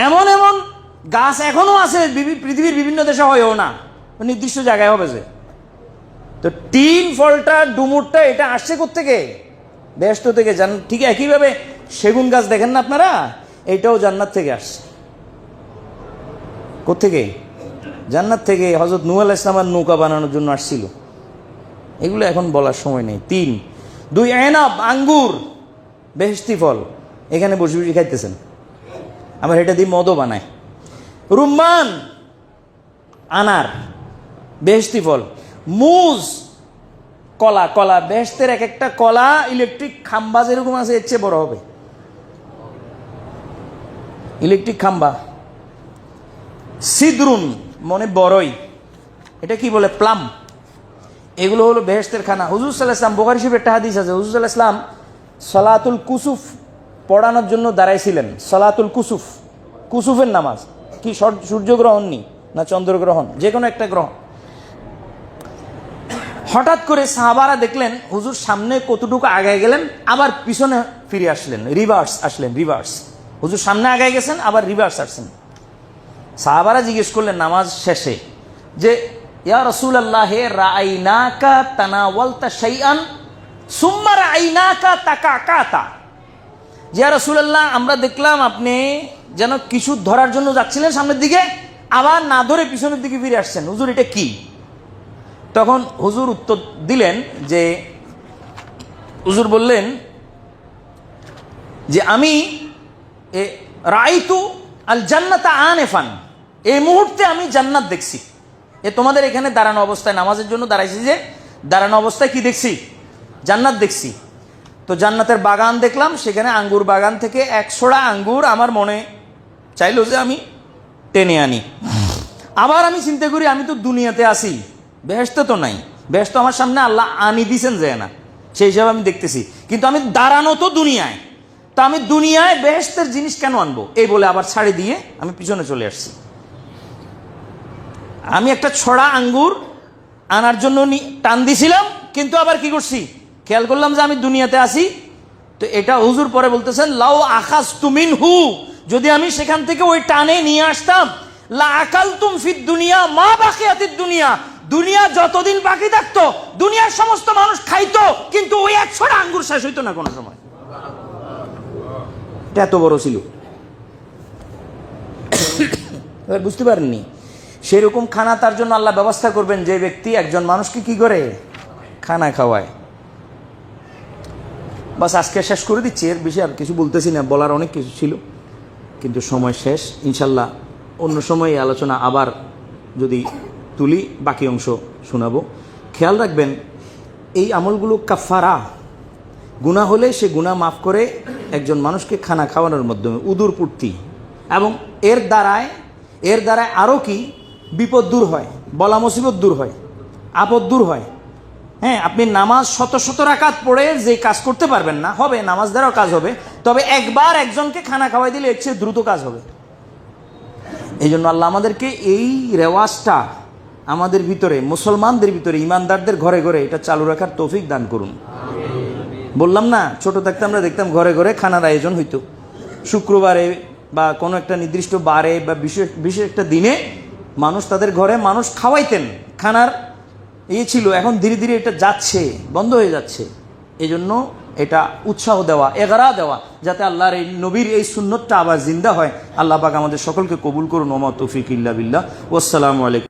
[SPEAKER 1] এমন গাছ এখনো আছে, পৃথিবীর বিভিন্ন দেশে হয়ও না, নির্দিষ্ট জায়গায় হবে যে। তো তিন ফলটা ডুমুরটা এটা আসছে কোত্থেকে? বেহেশত থেকে। ঠিক একইভাবে সেগুন গাছ দেখেন না আপনারা, এটাও জান্নাত থেকে আসছে। কোত্থেকে? জান্নাত থেকে। হযরত নূহ আলাইহিস সালামের নৌকা বানানোর জন্য আসছিল। এগুলো এখন বলার সময় নেই। 3, 2 এনাব আঙ্গুর, বেহেশতি ফল, এখানে বসে বসে খাইতেছেন। আবার এটা দিয়ে মদও বানায়। রুম্মান, আনার, বেহেশতি ফল। মুজ, কলা, কলা বেহেশতের এক একটা কলা ইলেকট্রিক খাম্বা যেরকম আছে এর চেয়ে বড় হবে, ইলেকট্রিক খাম্বা। সিদরুন মনে বড়ই, এটা কি বলে? প্লাম। এগুলো হলো বেহেশতের খানা। হুজুর সাল্লাল্লাহু আলাইহি ওয়াসাল্লাম, বুখারী শরীফে একটা হাদিস আছে, হুজুর সাল্লাল্লাহু আলাইহি ওয়াসাল্লাম সালাতুল কুসুফ পড়ানোর জন্য দাঁড়াইছিলেন। সালাতুল কুসুফ, কুসুফের নামাজ কি? সূর্যগ্রহণ নি না চন্দ্রগ্রহণ, যে কোনো একটা গ্রহণ। হঠাৎ করে সাহাবারা দেখলেন হুজুর সামনে কতটুকু আগায় গেলেন, আবার পিছনে ফিরে আসলেন, রিভার্স আসলেন, রিভার্স। হুজুর সামনে আগায় গেছেন, আবার রিভার্স আসছেন। সাহাবারা জিজ্ঞেস করলেন নামাজ শেষে যে, ইয়া রাসূলুল্লাহ, রাআইনাকা তানাওয়ালতা শাইআন সুম্মা রাআইনাকা তাকাকাতা। ইয়া রাসূলুল্লাহ, আমরা দেখলাম আপনি যেন কিছু ধরার জন্য যাচ্ছিলেন সামনের দিকে, আবার না ধরে পিছনের দিকে ফিরে আসছেন। হুজুর এটা কি? তখন হুজুর উত্তর দিলেন যে, হুজুর বললেন যে আমি রাআইতু আল জান্নাতা আনিফান, এই মুহূর্তে আমি জান্নাত দেখছি। তোমাদের এখানে দাঁড়ানো অবস্থায়, নামাজের জন্য দাঁড়াইছি যে, দাঁড়ানো অবস্থায় কি দেখছি? জান্নাত দেখছি। তো জান্নাতের বাগান দেখলাম, সেখানে আঙ্গুর বাগান থেকে 100টা আঙ্গুর আমার মনে চাইলো যে আমি টেনে আনি। আবার আমি চিন্তা করি আমি তো দুনিয়াতে আছি, বেহেশতে তো নাই, বেহেশত আমার সামনে আল্লাহ আনি দিছেন যায় না, সেই হিসাবে আমি দেখতেছি, কিন্তু আমি দাঁড়ানো তো দুনিয়ায়, তা আমি দুনিয়ায় বেহেশতের জিনিস কেন আনবো? এই বলে আবার ছাড়ি দিয়ে আমি পিছনে চলে আসছি। আমি একটা ছড়া আঙ্গুর আনার জন্য টান দিছিলাম, কিন্তু আবার কি করছি? খেয়াল করলাম যে আমি দুনিয়াতে আছি। তো এটা হুজুর পরে বলতেছেন, লাউ আখাযতু মিনহু, যদি আমি সেখান থেকে ওই টানে নিয়ে আসতাম, লা আকালতুম ফিদ দুনিয়া মা বাকিয়াতিদ দুনিয়া, দুনিয়া যতদিন বাকি থাকতো দুনিয়ার সমস্ত মানুষ খাইতো, কিন্তু ওই 100টা আঙ্গুর শেষ হইতো না কোনো সময়। এটা এত বড় ছিল। এবার বুঝতে পারেননি? সেরকম খানা তার জন্য আল্লাহ ব্যবস্থা করবেন যে ব্যক্তি একজন মানুষকে কি করে খানা খাওয়ায়। বাস আজকে শেষ করে দিচ্ছি, এর বেশি আর কিছু বলতেছি না, বলার অনেক কিছু ছিল, কিন্তু সময় শেষ। ইনশাল্লাহ অন্য সময় এই আলোচনা আবার যদি তুলি বাকি অংশ শোনাবো। খেয়াল রাখবেন এই আমলগুলো কাফারা, গুনাহ হলে সে গুনাহ মাফ করে একজন মানুষকে খানা খাওয়ানোর মাধ্যমে উদুর পূর্তি, এবং এর দ্বারায় আরও কি বিপদ দূর হয়, বলা মুসিবত দূর হয়, আপদ দূর হয়। হ্যাঁ, আপনি নামাজ শত শত রাকাত পড়ে যে কাজ করতে পারবেন না, হবে নামাজ দ্বারাও কাজ হবে, তবে একবার একজনকে খানা খাওয়াই দিলে এর চেয়ে দ্রুত কাজ হবে। এই জন্য আল্লাহ আমাদেরকে এই রেওয়াজটা আমাদের ভিতরে, মুসলমানদের ভিতরে, ইমানদারদের ঘরে ঘরে এটা চালু রাখার তৌফিক দান করুন। বললাম না, ছোট থাকতে আমরা দেখতাম ঘরে ঘরে খানার আয়োজন হইতো, শুক্রবারে বা কোনো একটা নির্দিষ্ট বারে বা বিশেষ একটা দিনে মানুষ তাদের ঘরে মানুষ খাওয়াইতেন, খানার ছিল। এখন ধীরে ধীরে এটা যাচ্ছে, বন্ধ হয়ে যাচ্ছে। এই জন্য এটা উৎসাহ দেওয়া, এগারা দেওয়া, যাতে আল্লাহর এই নবীর এই সুন্নতটা আবার জিন্দা হয়। আল্লাহ পাক আমাদের সকলকে কবুল করুন। ওমা তৌফিক ইল্লা বিল্লাহ। ওয়াসসালামু আলাইকুম।